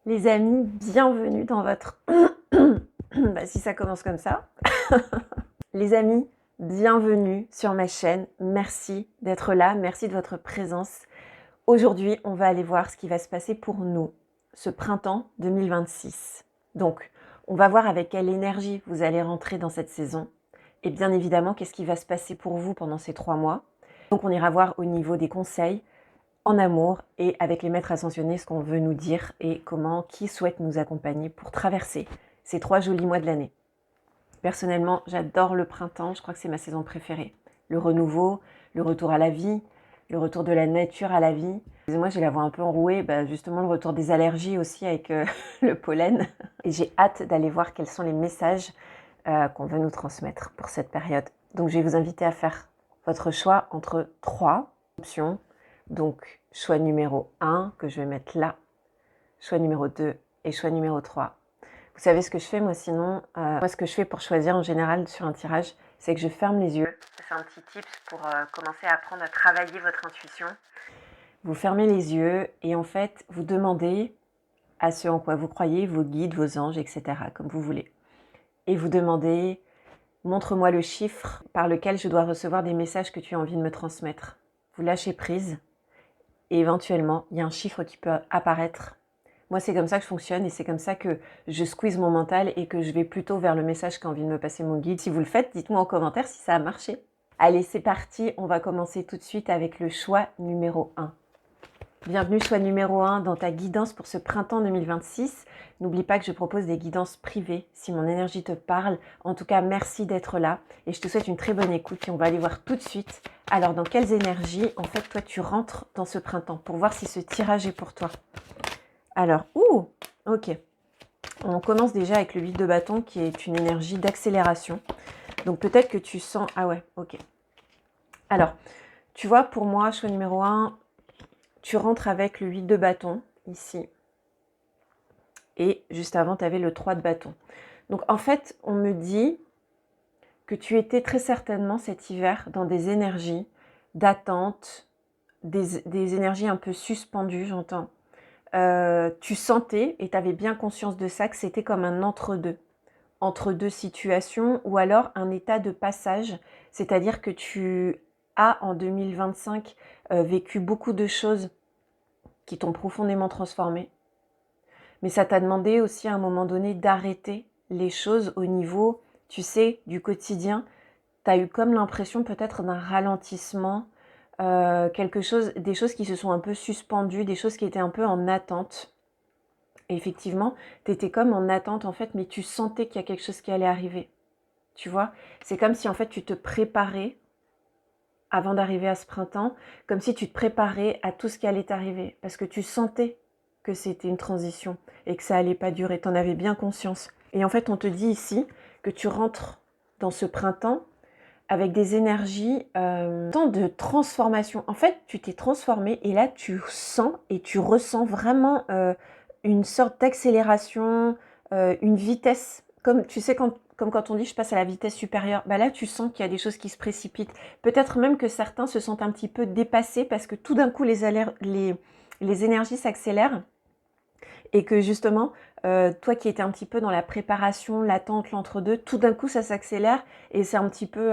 Les amis, bienvenue dans votre... si ça commence comme ça. Les amis, bienvenue sur ma chaîne. Merci d'être là, merci de votre présence. Aujourd'hui, on va aller voir ce qui va se passer pour nous, ce printemps 2026. Donc, on va voir avec quelle énergie vous allez rentrer dans cette saison. Et bien évidemment, qu'est-ce qui va se passer pour vous pendant ces 3 mois. Donc, on ira voir au niveau des conseils, en amour et avec les maîtres ascensionnés ce qu'on veut nous dire et qui souhaite nous accompagner pour traverser ces 3 jolis mois de l'année. Personnellement, j'adore le printemps, je crois que c'est ma saison préférée. Le renouveau, le retour à la vie, le retour de la nature à la vie. Moi, j'ai la voix un peu enrouée, justement le retour des allergies aussi avec le pollen. Et j'ai hâte d'aller voir quels sont les messages qu'on veut nous transmettre pour cette période. Donc, je vais vous inviter à faire votre choix entre 3 options. Donc, choix numéro 1 que je vais mettre là, choix numéro 2 et choix numéro 3. Vous savez ce que je fais moi sinon moi ce que je fais pour choisir en général sur un tirage, c'est que je ferme les yeux. C'est un petit tips pour commencer à apprendre à travailler votre intuition. Vous fermez les yeux et en fait, vous demandez à ce en quoi vous croyez, vos guides, vos anges, etc., comme vous voulez. Et vous demandez, montre-moi le chiffre par lequel je dois recevoir des messages que tu as envie de me transmettre. Vous lâchez prise. Et éventuellement, il y a un chiffre qui peut apparaître. Moi, c'est comme ça que je fonctionne et c'est comme ça que je squeeze mon mental et que je vais plutôt vers le message qu'a envie de me passer mon guide. Si vous le faites, dites-moi en commentaire si ça a marché. Allez, c'est parti. On va commencer tout de suite avec le choix numéro 1. Bienvenue, choix numéro 1 dans ta guidance pour ce printemps 2026. N'oublie pas que je propose des guidances privées si mon énergie te parle. En tout cas, merci d'être là et je te souhaite une très bonne écoute et on va aller voir tout de suite. Alors, dans quelles énergies, en fait, toi, tu rentres dans ce printemps pour voir si ce tirage est pour toi. Alors, ok. On commence déjà avec le 8 de bâton qui est une énergie d'accélération. Donc, peut-être que tu sens... Ah ouais, ok. Alors, tu vois, pour moi, choix numéro 1... Tu rentres avec le 8 de bâton, ici. Et juste avant, tu avais le 3 de bâton. Donc, en fait, on me dit que tu étais très certainement cet hiver dans des énergies d'attente, des énergies un peu suspendues, j'entends. Tu sentais, et tu avais bien conscience de ça, que c'était comme un entre deux situations, ou alors un état de passage, c'est-à-dire que tu as en 2025 vécu beaucoup de choses qui t'ont profondément transformé. Mais ça t'a demandé aussi à un moment donné d'arrêter les choses au niveau, tu sais, du quotidien. Tu as eu comme l'impression peut-être d'un ralentissement, des choses qui se sont un peu suspendues, des choses qui étaient un peu en attente. Et effectivement, tu étais comme en attente en fait, mais tu sentais qu'il y a quelque chose qui allait arriver. Tu vois, c'est comme si en fait tu te préparais avant d'arriver à ce printemps, comme si tu te préparais à tout ce qui allait t'arriver, parce que tu sentais que c'était une transition et que ça allait pas durer, tu en avais bien conscience. Et en fait, on te dit ici que tu rentres dans ce printemps avec des énergies tant de transformation. En fait, tu t'es transformé et là, tu sens et tu ressens vraiment une sorte d'accélération, une vitesse. Comme tu sais, comme quand on dit je passe à la vitesse supérieure, là tu sens qu'il y a des choses qui se précipitent. Peut-être même que certains se sentent un petit peu dépassés parce que tout d'un coup les énergies s'accélèrent et que justement, toi qui étais un petit peu dans la préparation, l'attente, l'entre-deux, tout d'un coup ça s'accélère et c'est un petit peu,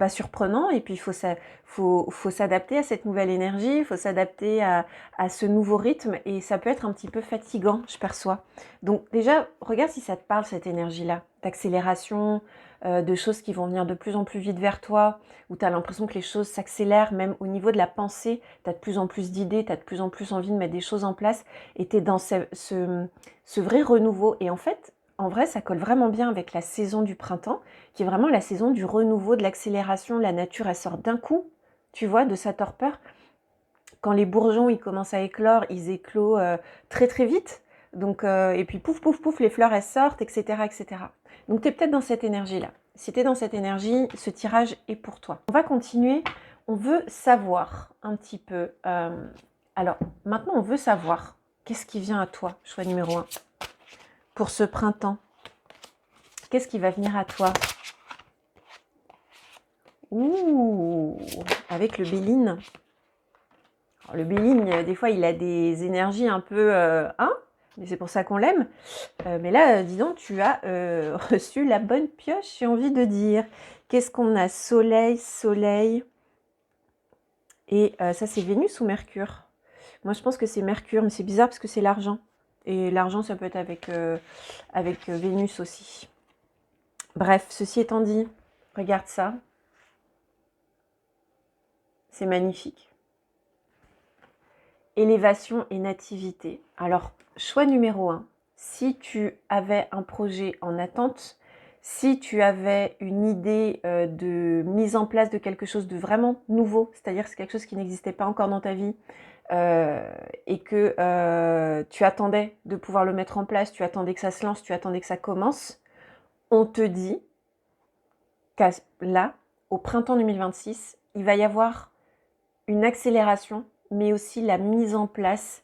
surprenant et puis il faut s'adapter à cette nouvelle énergie, il faut s'adapter à ce nouveau rythme et ça peut être un petit peu fatigant, je perçois. Donc déjà, regarde si ça te parle cette énergie-là, d'accélération, de choses qui vont venir de plus en plus vite vers toi, où tu as l'impression que les choses s'accélèrent, même au niveau de la pensée, tu as de plus en plus d'idées, tu as de plus en plus envie de mettre des choses en place et tu es dans ce vrai renouveau. Et en fait, en vrai, ça colle vraiment bien avec la saison du printemps, qui est vraiment la saison du renouveau, de l'accélération. La nature, elle sort d'un coup, tu vois, de sa torpeur. Quand les bourgeons, ils commencent à éclore, ils éclosent très très vite. Donc, et puis pouf, pouf, pouf, les fleurs, elles sortent, etc. etc. Donc, tu es peut-être dans cette énergie-là. Si tu es dans cette énergie, ce tirage est pour toi. On va continuer. On veut savoir un petit peu. Alors, maintenant, on veut savoir qu'est-ce qui vient à toi, choix numéro 1, pour ce printemps. Qu'est-ce qui va venir à toi? Ouh, avec le Béline. Alors, le Béline, des fois, il a des énergies un peu... Mais c'est pour ça qu'on l'aime. Mais là, dis donc, tu as reçu la bonne pioche, j'ai envie de dire. Qu'est-ce qu'on a? Soleil, soleil. Et ça, c'est Vénus ou Mercure? Moi, je pense que c'est Mercure, mais c'est bizarre parce que c'est l'argent. Et l'argent, ça peut être avec Vénus aussi. Bref, ceci étant dit, regarde ça. C'est magnifique. Élévation et nativité. Alors, choix numéro 1. Si tu avais un projet en attente, si tu avais une idée de mise en place de quelque chose de vraiment nouveau, c'est-à-dire que c'est quelque chose qui n'existait pas encore dans ta vie, et que tu attendais de pouvoir le mettre en place, tu attendais que ça se lance, tu attendais que ça commence, on te dit qu'à là, au printemps 2026, il va y avoir une accélération, mais aussi la mise en place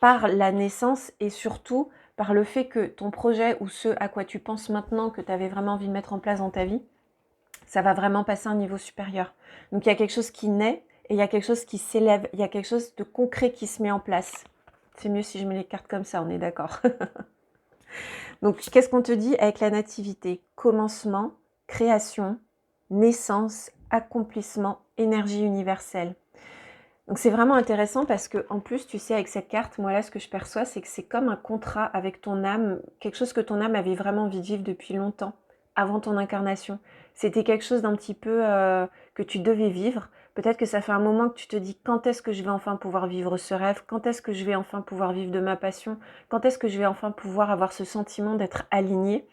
par la naissance et surtout par le fait que ton projet ou ce à quoi tu penses maintenant que tu avais vraiment envie de mettre en place dans ta vie, ça va vraiment passer à un niveau supérieur. Donc il y a quelque chose qui naît et il y a quelque chose qui s'élève, il y a quelque chose de concret qui se met en place. C'est mieux si je mets les cartes comme ça, on est d'accord. Donc qu'est-ce qu'on te dit avec la nativité? Commencement, création, naissance, accomplissement, énergie universelle. Donc c'est vraiment intéressant parce que en plus, tu sais, avec cette carte, moi là, ce que je perçois, c'est que c'est comme un contrat avec ton âme, quelque chose que ton âme avait vraiment envie de vivre depuis longtemps, avant ton incarnation. C'était quelque chose d'un petit peu que tu devais vivre. Peut-être que ça fait un moment que tu te dis quand est-ce que je vais enfin pouvoir vivre ce rêve, quand est-ce que je vais enfin pouvoir vivre de ma passion, quand est-ce que je vais enfin pouvoir avoir ce sentiment d'être aligné.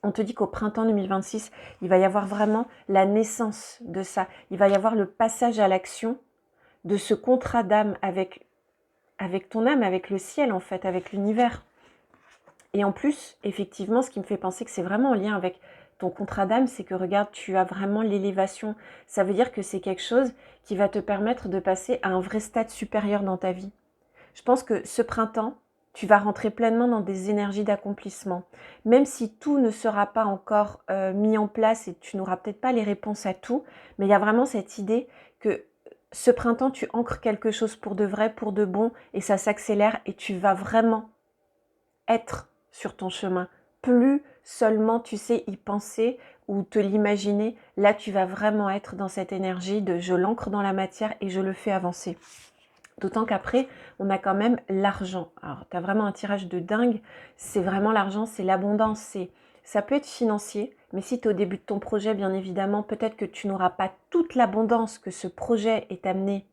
On te dit qu'au printemps 2026, il va y avoir vraiment la naissance de ça. Il va y avoir le passage à l'action de ce contrat d'âme avec ton âme, avec le ciel en fait, avec l'univers. Et en plus, effectivement, ce qui me fait penser que c'est vraiment en lien avec ton contrat d'âme, c'est que regarde, tu as vraiment l'élévation. Ça veut dire que c'est quelque chose qui va te permettre de passer à un vrai stade supérieur dans ta vie. Je pense que ce printemps, tu vas rentrer pleinement dans des énergies d'accomplissement. Même si tout ne sera pas encore mis en place et tu n'auras peut-être pas les réponses à tout, mais il y a vraiment cette idée que ce printemps, tu ancres quelque chose pour de vrai, pour de bon, et ça s'accélère et tu vas vraiment être sur ton chemin. Plus seulement, tu sais, y penser ou te l'imaginer, là, tu vas vraiment être dans cette énergie de je l'ancre dans la matière et je le fais avancer. D'autant qu'après, on a quand même l'argent. Alors, tu as vraiment un tirage de dingue. C'est vraiment l'argent, c'est l'abondance. Ça peut être financier, mais si tu es au début de ton projet, bien évidemment, peut-être que tu n'auras pas toute l'abondance que ce projet est amené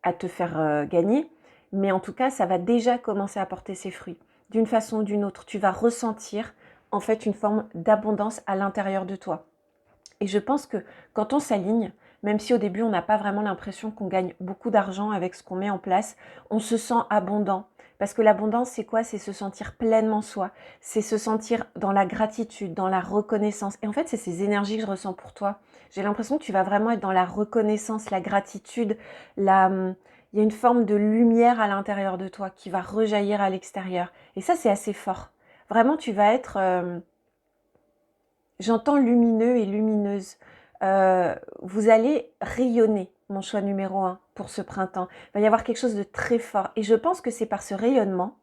à te faire gagner. Mais en tout cas, ça va déjà commencer à porter ses fruits. D'une façon ou d'une autre, tu vas ressentir en fait une forme d'abondance à l'intérieur de toi. Et je pense que quand on s'aligne, même si au début on n'a pas vraiment l'impression qu'on gagne beaucoup d'argent avec ce qu'on met en place, on se sent abondant. Parce que l'abondance, c'est quoi? C'est se sentir pleinement soi. C'est se sentir dans la gratitude, dans la reconnaissance. Et en fait, c'est ces énergies que je ressens pour toi. J'ai l'impression que tu vas vraiment être dans la reconnaissance, la gratitude. Il y a une forme de lumière à l'intérieur de toi qui va rejaillir à l'extérieur. Et ça, c'est assez fort. Vraiment, tu vas être... j'entends lumineux et lumineuse. Vous allez rayonner, mon choix numéro 1 pour ce printemps. Il va y avoir quelque chose de très fort. Et je pense que c'est par ce rayonnement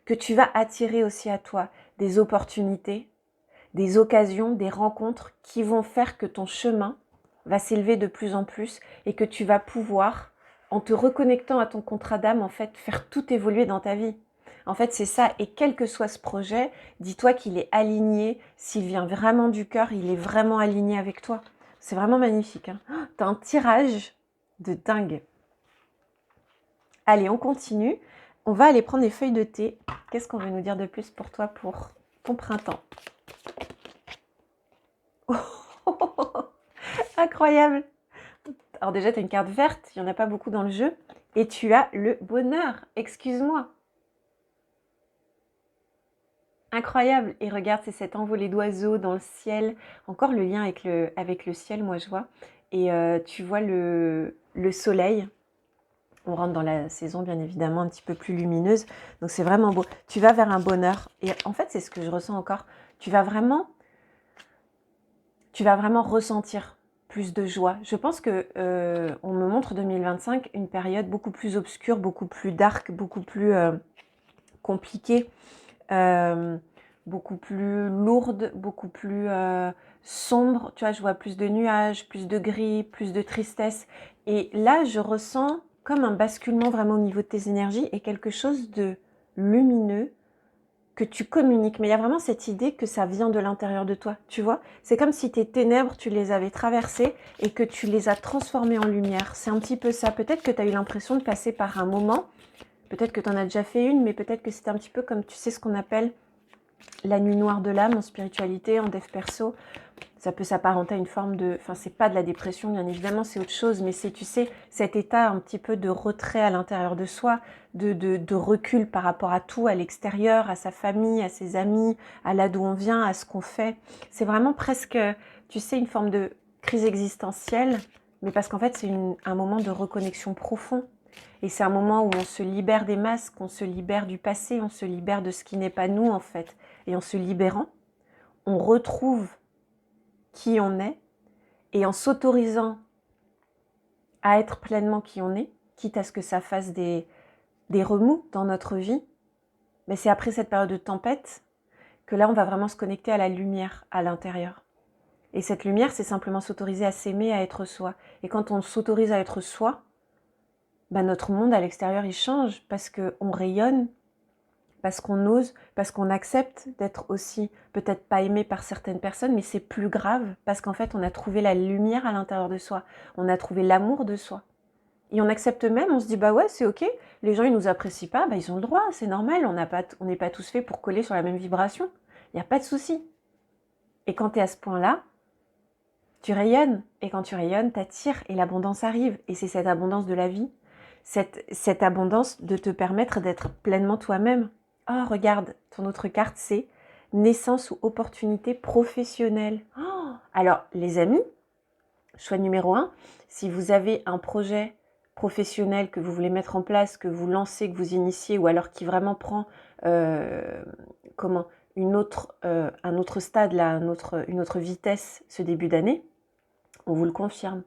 que tu vas attirer aussi à toi des opportunités, des occasions, des rencontres qui vont faire que ton chemin va s'élever de plus en plus et que tu vas pouvoir, en te reconnectant à ton contrat d'âme, en fait, faire tout évoluer dans ta vie. En fait, c'est ça. Et quel que soit ce projet, dis-toi qu'il est aligné. S'il vient vraiment du cœur, il est vraiment aligné avec toi. C'est vraiment magnifique. Hein. Tu as un tirage de dingue. Allez, on continue. On va aller prendre des feuilles de thé. Qu'est-ce qu'on veut nous dire de plus pour toi pour ton printemps? Incroyable! Alors déjà, tu as une carte verte, il n'y en a pas beaucoup dans le jeu. Et tu as le bonheur, excuse-moi. Incroyable! Et regarde, c'est cette envolée d'oiseaux dans le ciel. Encore le lien avec le ciel, moi je vois. Et tu vois le soleil. On rentre dans la saison, bien évidemment, un petit peu plus lumineuse. Donc c'est vraiment beau. Tu vas vers un bonheur. Et en fait, c'est ce que je ressens encore. Tu vas vraiment ressentir plus de joie. Je pense que on me montre 2025 une période beaucoup plus obscure, beaucoup plus dark, beaucoup plus compliquée, beaucoup plus lourde, beaucoup plus sombre. Tu vois, je vois plus de nuages, plus de gris, plus de tristesse. Et là, je ressens comme un basculement vraiment au niveau de tes énergies et quelque chose de lumineux que tu communiques. Mais il y a vraiment cette idée que ça vient de l'intérieur de toi, tu vois. C'est comme si tes ténèbres, tu les avais traversées et que tu les as transformées en lumière. C'est un petit peu ça. Peut-être que tu as eu l'impression de passer par un moment, peut-être que tu en as déjà fait une, mais peut-être que c'est un petit peu comme, tu sais, ce qu'on appelle la nuit noire de l'âme en spiritualité, en dev perso. Ça peut s'apparenter à une forme de... Enfin, c'est pas de la dépression, bien évidemment, c'est autre chose, mais c'est, tu sais, cet état un petit peu de retrait à l'intérieur de soi, de recul par rapport à tout, à l'extérieur, à sa famille, à ses amis, à là d'où on vient, à ce qu'on fait. C'est vraiment presque, tu sais, une forme de crise existentielle, mais parce qu'en fait, c'est un moment de reconnexion profond. Et c'est un moment où on se libère des masques, on se libère du passé, on se libère de ce qui n'est pas nous, en fait. Et en se libérant, on retrouve qui on est, et en s'autorisant à être pleinement qui on est, quitte à ce que ça fasse des remous dans notre vie, mais c'est après cette période de tempête que là, on va vraiment se connecter à la lumière à l'intérieur. Et cette lumière, c'est simplement s'autoriser à s'aimer, à être soi. Et quand on s'autorise à être soi, ben notre monde à l'extérieur, il change parce qu'on rayonne, parce qu'on ose, parce qu'on accepte d'être aussi peut-être pas aimé par certaines personnes, mais c'est plus grave parce qu'en fait, on a trouvé la lumière à l'intérieur de soi, on a trouvé l'amour de soi. Et on accepte même, on se dit, bah ouais, c'est ok, les gens, ils nous apprécient pas, bah ils ont le droit, c'est normal, on n'est pas tous faits pour coller sur la même vibration, il n'y a pas de souci. Et quand tu es à ce point-là, tu rayonnes, et quand tu rayonnes, t'attires, et l'abondance arrive, et c'est cette abondance de la vie, cette abondance de te permettre d'être pleinement toi-même. Oh, regarde, ton autre carte, c'est naissance ou opportunité professionnelle. Oh, alors, les amis, choix numéro 1, si vous avez un projet professionnel que vous voulez mettre en place, que vous lancez, que vous initiez, ou alors qui vraiment prend un autre stade, là, une autre vitesse ce début d'année, on vous le confirme.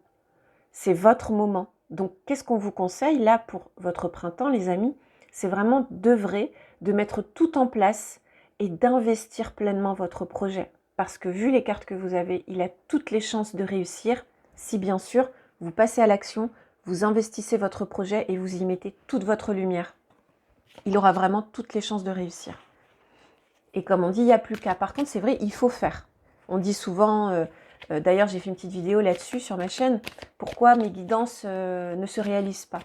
C'est votre moment. Donc, qu'est-ce qu'on vous conseille là pour votre printemps, les amis? C'est vraiment d'œuvrer, de mettre tout en place et d'investir pleinement votre projet. Parce que vu les cartes que vous avez, il a toutes les chances de réussir si bien sûr vous passez à l'action, vous investissez votre projet et vous y mettez toute votre lumière. Il aura vraiment toutes les chances de réussir. Et comme on dit, il n'y a plus qu'à. Par contre, c'est vrai, il faut faire. On dit souvent... d'ailleurs, j'ai fait une petite vidéo là-dessus sur ma chaîne. Pourquoi mes guidances ne se réalisent pas?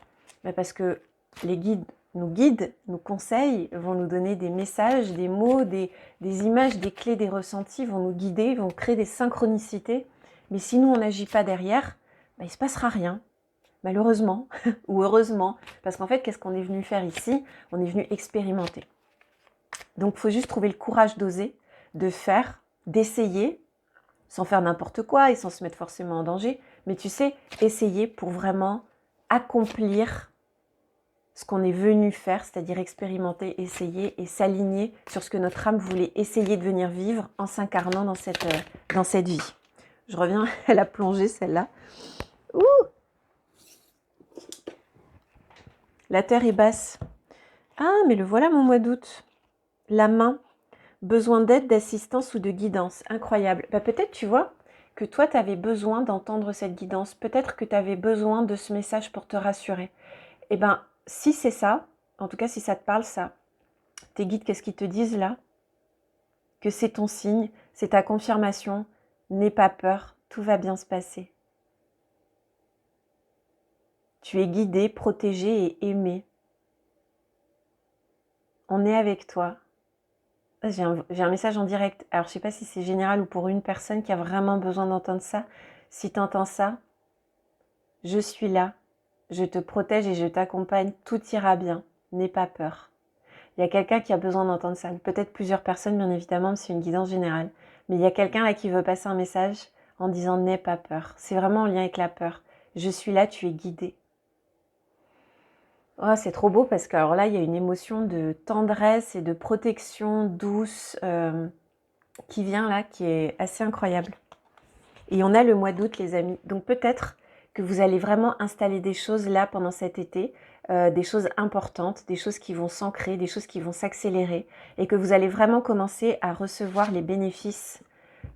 Parce que les guides, nous conseillent, vont nous donner des messages, des mots, des images, des clés, des ressentis, vont nous guider, vont créer des synchronicités. Mais si nous, on n'agit pas derrière, il ne se passera rien. Malheureusement, ou heureusement. Parce qu'en fait, qu'est-ce qu'on est venu faire ici? On est venu expérimenter. Donc, il faut juste trouver le courage d'oser, de faire, d'essayer, sans faire n'importe quoi et sans se mettre forcément en danger, mais tu sais, essayer pour vraiment accomplir ce qu'on est venu faire, c'est-à-dire expérimenter, essayer et s'aligner sur ce que notre âme voulait essayer de venir vivre en s'incarnant dans cette vie. Je reviens à la plongée, celle-là. Ouh, la terre est basse. Ah, mais le voilà mon mois d'août. La main. Besoin d'aide, d'assistance ou de guidance. Incroyable. Peut-être, tu vois, que toi, tu avais besoin d'entendre cette guidance. Peut-être que tu avais besoin de ce message pour te rassurer. Eh bien, si c'est ça, en tout cas, si ça te parle, ça, tes guides, qu'est-ce qu'ils te disent là? Que c'est ton signe, c'est ta confirmation. N'aie pas peur, tout va bien se passer. Tu es guidé, protégé et aimé. On est avec toi. J'ai un message en direct. Alors, je ne sais pas si c'est général ou pour une personne qui a vraiment besoin d'entendre ça. Si tu entends ça, je suis là. Je te protège et je t'accompagne. Tout ira bien. N'aie pas peur. Il y a quelqu'un qui a besoin d'entendre ça. Peut-être plusieurs personnes, bien évidemment, c'est une guidance générale. Mais il y a quelqu'un là qui veut passer un message en disant « N'aie pas peur ». C'est vraiment en lien avec la peur. Je suis là, tu es guidé. Oh, c'est trop beau parce que alors là, il y a une émotion de tendresse et de protection douce qui vient là, qui est assez incroyable. Et on a le mois d'août, les amis. Donc peut-être que vous allez vraiment installer des choses là pendant cet été, des choses importantes, des choses qui vont s'ancrer, des choses qui vont s'accélérer et que vous allez vraiment commencer à recevoir les bénéfices,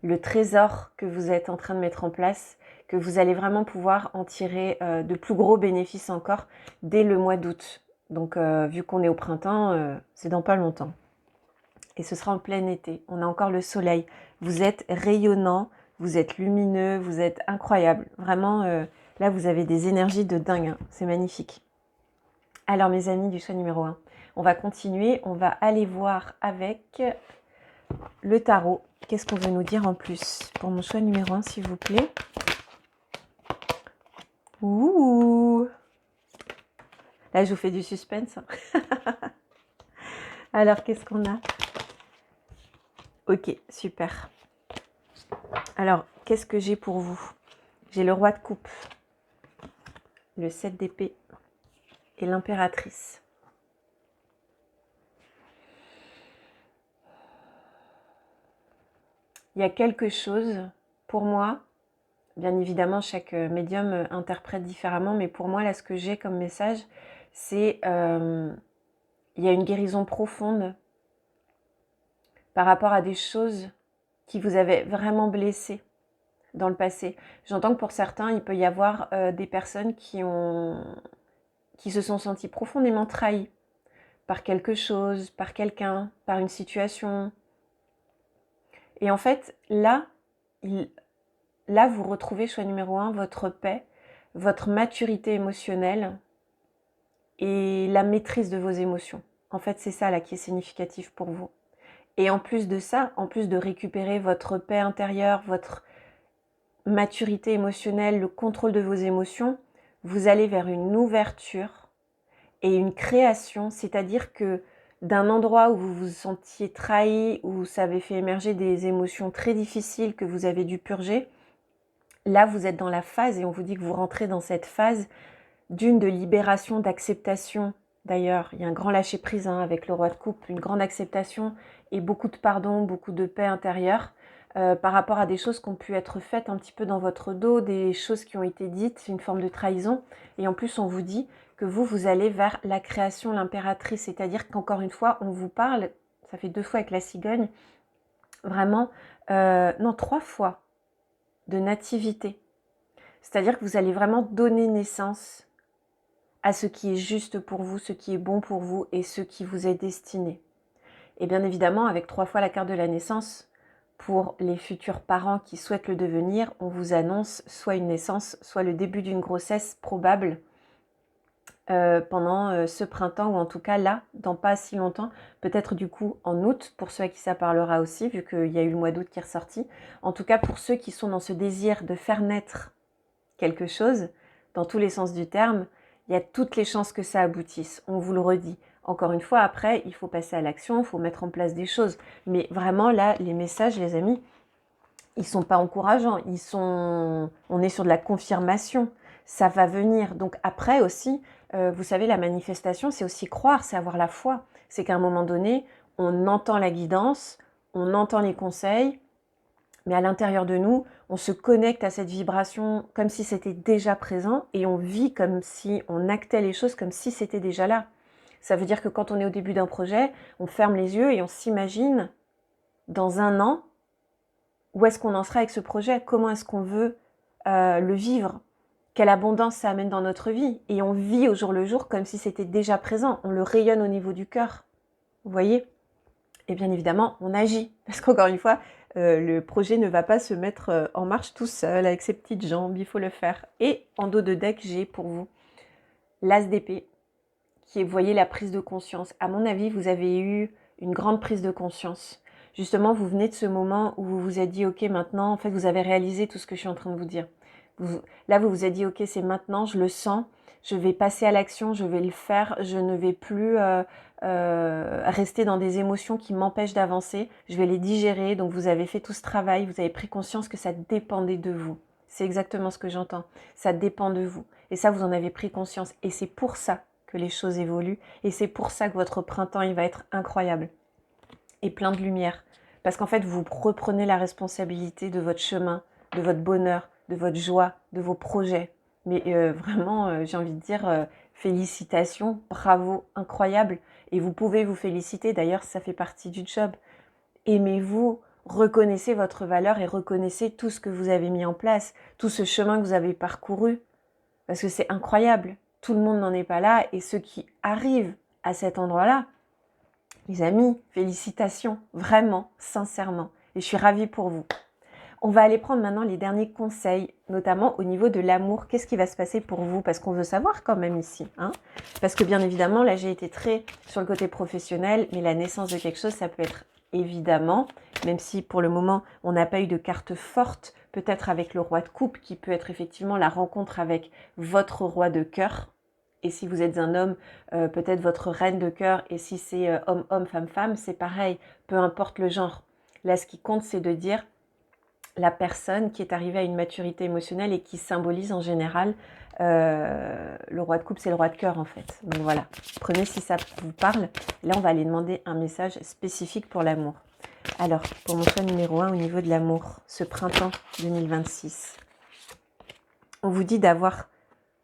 le trésor que vous êtes en train de mettre en place, que vous allez vraiment pouvoir en tirer de plus gros bénéfices encore dès le mois d'août. Donc vu qu'on est au printemps, c'est dans pas longtemps. Et ce sera en plein été. On a encore le soleil. Vous êtes rayonnant, vous êtes lumineux, vous êtes incroyable. Vraiment, là, vous avez des énergies de dingue. Hein. C'est magnifique. Alors, mes amis du choix numéro 1, on va continuer. On va aller voir avec le tarot. Qu'est-ce qu'on veut nous dire en plus pour mon choix numéro 1, s'il vous plaît? Ouh! Là, je vous fais du suspense. Alors, qu'est-ce qu'on a? Ok, super. Alors, qu'est-ce que j'ai pour vous? J'ai le roi de coupe, le 7 d'épée et l'impératrice. Il y a quelque chose, pour moi, bien évidemment, chaque médium interprète différemment, mais pour moi, là, ce que j'ai comme message, c'est il y a une guérison profonde par rapport à des choses qui vous avaient vraiment blessé dans le passé. J'entends que pour certains, il peut y avoir des personnes qui se sont senties profondément trahies par quelque chose, par quelqu'un, par une situation. Et en fait, là, vous retrouvez, choix numéro 1, votre paix, votre maturité émotionnelle et la maîtrise de vos émotions. En fait, c'est ça là qui est significatif pour vous. Et en plus de ça, en plus de récupérer votre paix intérieure, votre maturité émotionnelle, le contrôle de vos émotions, vous allez vers une ouverture et une création, c'est-à-dire que d'un endroit où vous vous sentiez trahi, où ça avait fait émerger des émotions très difficiles que vous avez dû purger, là vous êtes dans la phase, et on vous dit que vous rentrez dans cette phase de libération, d'acceptation. D'ailleurs, il y a un grand lâcher-prise avec le roi de coupe, une grande acceptation et beaucoup de pardon, beaucoup de paix intérieure par rapport à des choses qui ont pu être faites un petit peu dans votre dos, des choses qui ont été dites, une forme de trahison. Et en plus, on vous dit que vous allez vers la création, l'impératrice, c'est-à-dire qu'encore une fois, on vous parle, ça fait 2 fois avec la cigogne, vraiment, non, 3 fois de nativité. C'est-à-dire que vous allez vraiment donner naissance à ce qui est juste pour vous, ce qui est bon pour vous et ce qui vous est destiné. Et bien évidemment, avec 3 fois la carte de la naissance, pour les futurs parents qui souhaitent le devenir, on vous annonce soit une naissance, soit le début d'une grossesse probable pendant ce printemps, ou en tout cas là, dans pas si longtemps, peut-être du coup en août, pour ceux à qui ça parlera aussi, vu qu'il y a eu le mois d'août qui est ressorti. En tout cas, pour ceux qui sont dans ce désir de faire naître quelque chose, dans tous les sens du terme, il y a toutes les chances que ça aboutisse, on vous le redit. Encore une fois, après, il faut passer à l'action, il faut mettre en place des choses. Mais vraiment, là, les messages, les amis, ils sont pas encourageants. On est sur de la confirmation. Ça va venir. Donc après aussi, vous savez, la manifestation, c'est aussi croire, c'est avoir la foi. C'est qu'à un moment donné, on entend la guidance, on entend les conseils, mais à l'intérieur de nous, on se connecte à cette vibration comme si c'était déjà présent et on vit comme si on actait les choses comme si c'était déjà là. Ça veut dire que quand on est au début d'un projet, on ferme les yeux et on s'imagine dans 1 an où est-ce qu'on en sera avec ce projet, comment est-ce qu'on veut le vivre, quelle abondance ça amène dans notre vie. Et on vit au jour le jour comme si c'était déjà présent, on le rayonne au niveau du cœur. Vous voyez ? Et bien évidemment, on agit. Parce qu'encore une fois, le projet ne va pas se mettre en marche tout seul avec ses petites jambes, il faut le faire. Et en dos de deck, j'ai pour vous l'As d'épée, qui est, vous voyez, la prise de conscience. À mon avis, vous avez eu une grande prise de conscience. Justement, vous venez de ce moment où vous vous êtes dit, ok, maintenant, en fait, vous avez réalisé tout ce que je suis en train de vous dire. Là, vous vous êtes dit, ok, c'est maintenant, je le sens, je vais passer à l'action, je vais le faire, je ne vais plus rester dans des émotions qui m'empêchent d'avancer, je vais les digérer. Donc, vous avez fait tout ce travail, vous avez pris conscience que ça dépendait de vous. C'est exactement ce que j'entends. Ça dépend de vous. Et ça, vous en avez pris conscience. Et c'est pour ça que les choses évoluent. Et c'est pour ça que votre printemps, il va être incroyable. Et plein de lumière. Parce qu'en fait, vous reprenez la responsabilité de votre chemin, de votre bonheur, de votre joie, de vos projets. Mais vraiment, j'ai envie de dire félicitations, bravo, incroyable. Et vous pouvez vous féliciter, d'ailleurs, ça fait partie du job. Aimez-vous, reconnaissez votre valeur et reconnaissez tout ce que vous avez mis en place, tout ce chemin que vous avez parcouru. Parce que c'est incroyable, tout le monde n'en est pas là. Et ceux qui arrivent à cet endroit-là, les amis, félicitations, vraiment, sincèrement. Et je suis ravie pour vous. On va aller prendre maintenant les derniers conseils, notamment au niveau de l'amour. Qu'est-ce qui va se passer pour vous? Parce qu'on veut savoir quand même ici. Hein, parce que bien évidemment, là j'ai été très sur le côté professionnel, mais la naissance de quelque chose, ça peut être évidemment, même si pour le moment on n'a pas eu de carte forte, peut-être avec le roi de coupe, qui peut être effectivement la rencontre avec votre roi de cœur. Et si vous êtes un homme, peut-être votre reine de cœur. Et si c'est homme-homme, femme-femme, c'est pareil, peu importe le genre. Là, ce qui compte, c'est de dire la personne qui est arrivée à une maturité émotionnelle et qui symbolise en général le roi de coupe, c'est le roi de cœur en fait. Donc voilà, prenez si ça vous parle. Là, on va aller demander un message spécifique pour l'amour. Alors, pour mon choix numéro 1 au niveau de l'amour, ce printemps 2026, on vous dit d'avoir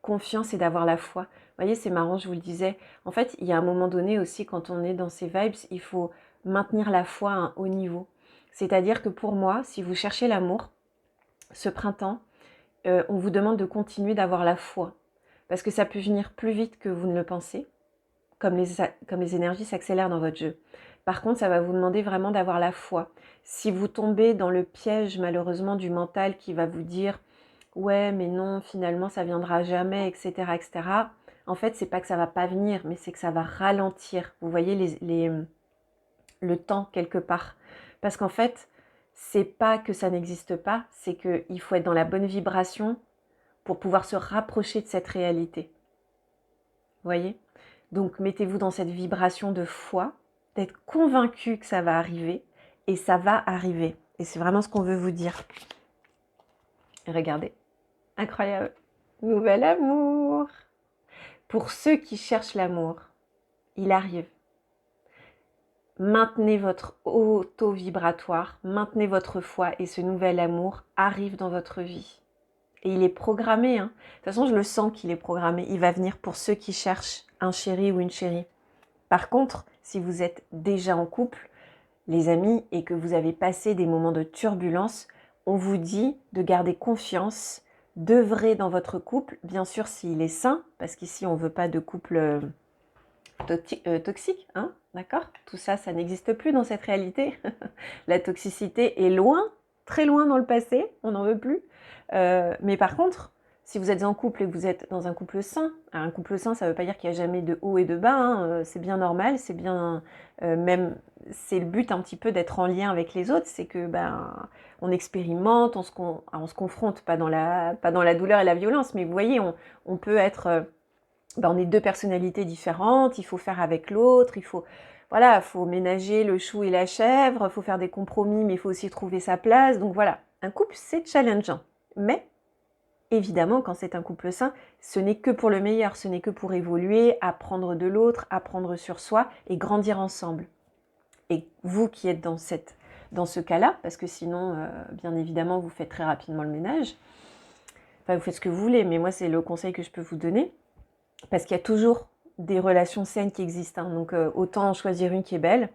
confiance et d'avoir la foi. Vous voyez, c'est marrant, je vous le disais. En fait, il y a un moment donné aussi, quand on est dans ces vibes, il faut maintenir la foi à un haut niveau. C'est-à-dire que pour moi, si vous cherchez l'amour, ce printemps, on vous demande de continuer d'avoir la foi. Parce que ça peut venir plus vite que vous ne le pensez, comme les énergies s'accélèrent dans votre jeu. Par contre, ça va vous demander vraiment d'avoir la foi. Si vous tombez dans le piège, malheureusement, du mental qui va vous dire « Ouais, mais non, finalement, ça viendra jamais, etc. etc. » En fait, c'est pas que ça va pas venir, mais c'est que ça va ralentir. Vous voyez le temps quelque part. Parce qu'en fait, c'est pas que ça n'existe pas, c'est qu'il faut être dans la bonne vibration pour pouvoir se rapprocher de cette réalité. Vous voyez? Donc, mettez-vous dans cette vibration de foi, d'être convaincu que ça va arriver, et ça va arriver. Et c'est vraiment ce qu'on veut vous dire. Regardez, incroyable, nouvel amour. Pour ceux qui cherchent l'amour, il arrive. Maintenez votre auto-vibratoire, maintenez votre foi et ce nouvel amour arrive dans votre vie. Et il est programmé. Hein. De toute façon, je le sens qu'il est programmé. Il va venir pour ceux qui cherchent un chéri ou une chérie. Par contre, si vous êtes déjà en couple, les amis, et que vous avez passé des moments de turbulence, on vous dit de garder confiance, d'œuvrer dans votre couple, bien sûr s'il est sain, parce qu'ici on ne veut pas de couple toxique, hein, d'accord? Tout ça, ça n'existe plus dans cette réalité. La toxicité est loin, très loin dans le passé, on n'en veut plus. Mais par contre, si vous êtes en couple et que vous êtes dans un couple sain, ça ne veut pas dire qu'il n'y a jamais de haut et de bas, hein, c'est bien normal, c'est bien, même, c'est le but un petit peu d'être en lien avec les autres, c'est que on expérimente, on se confronte, pas dans la douleur et la violence, mais vous voyez, on peut être, on est deux personnalités différentes, il faut faire avec l'autre, faut ménager le chou et la chèvre, il faut faire des compromis, mais il faut aussi trouver sa place, donc voilà, un couple c'est challengeant, mais évidemment, quand c'est un couple sain, ce n'est que pour le meilleur, ce n'est que pour évoluer, apprendre de l'autre, apprendre sur soi et grandir ensemble. Et vous qui êtes dans ce cas-là, parce que sinon, bien évidemment, vous faites très rapidement le ménage, enfin, vous faites ce que vous voulez, mais moi, c'est le conseil que je peux vous donner, parce qu'il y a toujours des relations saines qui existent, hein, donc autant en choisir une qui est belle.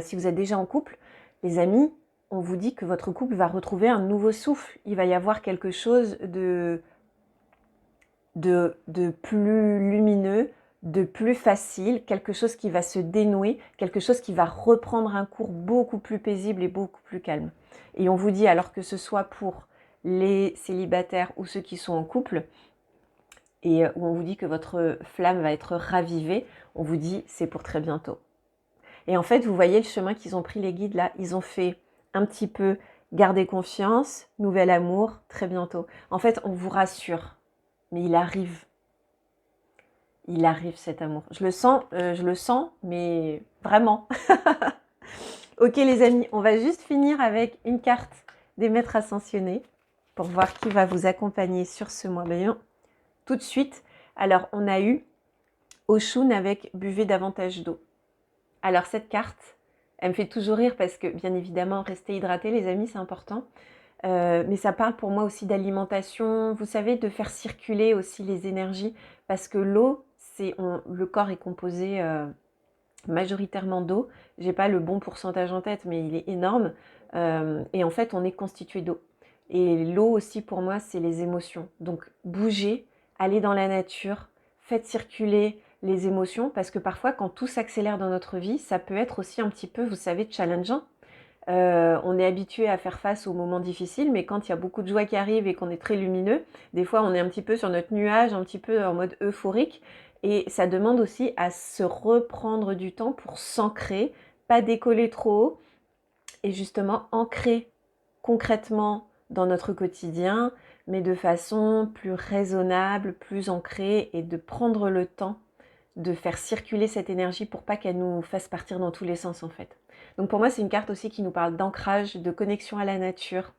Si vous êtes déjà en couple, les amis, on vous dit que votre couple va retrouver un nouveau souffle. Il va y avoir quelque chose de plus lumineux, de plus facile, quelque chose qui va se dénouer, quelque chose qui va reprendre un cours beaucoup plus paisible et beaucoup plus calme. Et on vous dit, alors que ce soit pour les célibataires ou ceux qui sont en couple, et où on vous dit que votre flamme va être ravivée, on vous dit, c'est pour très bientôt. Et en fait, vous voyez le chemin qu'ils ont pris, les guides, là, ils ont fait un petit peu garder confiance, nouvel amour, très bientôt. En fait, on vous rassure, mais il arrive. Il arrive cet amour. Je le sens, mais vraiment. Ok les amis, on va juste finir avec une carte des maîtres ascensionnés pour voir qui va vous accompagner sur ce mois. Bien, tout de suite, alors on a eu Oshun avec buvez davantage d'eau. Alors cette carte, elle me fait toujours rire parce que bien évidemment, rester hydraté les amis, c'est important. Mais ça parle pour moi aussi d'alimentation, vous savez, de faire circuler aussi les énergies, parce que l'eau, le corps est composé majoritairement d'eau. J'ai pas le bon pourcentage en tête, mais il est énorme. Et en fait, on est constitué d'eau. Et l'eau aussi, pour moi, c'est les émotions. Donc, bougez, allez dans la nature, faites circuler les émotions, parce que parfois, quand tout s'accélère dans notre vie, ça peut être aussi un petit peu, vous savez, challengeant. On est habitué à faire face aux moments difficiles, mais quand il y a beaucoup de joie qui arrive et qu'on est très lumineux, des fois on est un petit peu sur notre nuage, un petit peu en mode euphorique, et ça demande aussi à se reprendre du temps pour s'ancrer, pas décoller trop haut, et justement ancrer concrètement dans notre quotidien, mais de façon plus raisonnable, plus ancrée, et de prendre le temps de faire circuler cette énergie pour pas qu'elle nous fasse partir dans tous les sens en fait. Donc pour moi c'est une carte aussi qui nous parle d'ancrage, de connexion à la nature.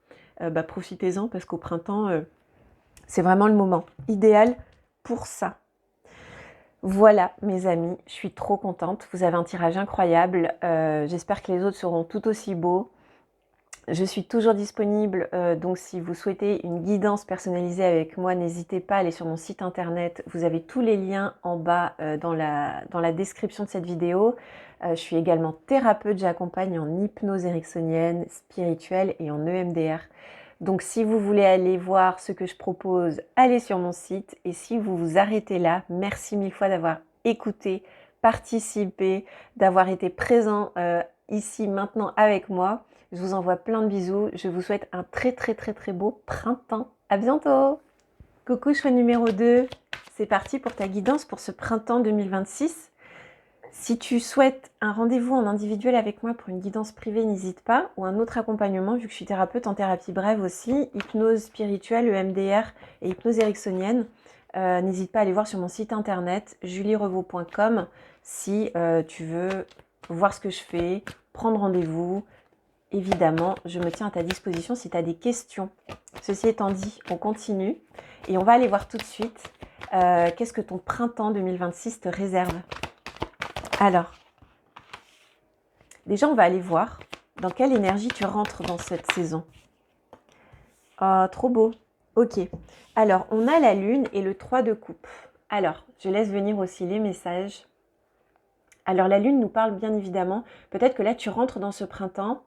Profitez-en parce qu'au printemps c'est vraiment le moment idéal pour ça. Voilà mes amis, je suis trop contente, vous avez un tirage incroyable, j'espère que les autres seront tout aussi beaux. Je suis toujours disponible, donc si vous souhaitez une guidance personnalisée avec moi, n'hésitez pas à aller sur mon site internet. Vous avez tous les liens en bas dans la description de cette vidéo. Je suis également thérapeute, j'accompagne en hypnose ericksonienne, spirituelle et en EMDR. Donc si vous voulez aller voir ce que je propose, allez sur mon site. Et si vous vous arrêtez là, merci mille fois d'avoir écouté, participé, d'avoir été présent ici maintenant avec moi. Je vous envoie plein de bisous. Je vous souhaite un très très très très beau printemps. À bientôt. Coucou choix numéro 2. C'est parti pour ta guidance pour ce printemps 2026. Si tu souhaites un rendez-vous en individuel avec moi pour une guidance privée, n'hésite pas. Ou un autre accompagnement, vu que je suis thérapeute en thérapie brève aussi, hypnose spirituelle, EMDR et hypnose ericksonienne. N'hésite pas à aller voir sur mon site internet julierevaux.com si tu veux voir ce que je fais, prendre rendez-vous. Évidemment, je me tiens à ta disposition si tu as des questions. Ceci étant dit, on continue et on va aller voir tout de suite qu'est-ce que ton printemps 2026 te réserve. Alors, déjà, on va aller voir dans quelle énergie tu rentres dans cette saison. Oh, trop beau. Ok. Alors, on a la lune et le 3 de coupe. Alors, je laisse venir aussi les messages. Alors, la lune nous parle bien évidemment. Peut-être que là, tu rentres dans ce printemps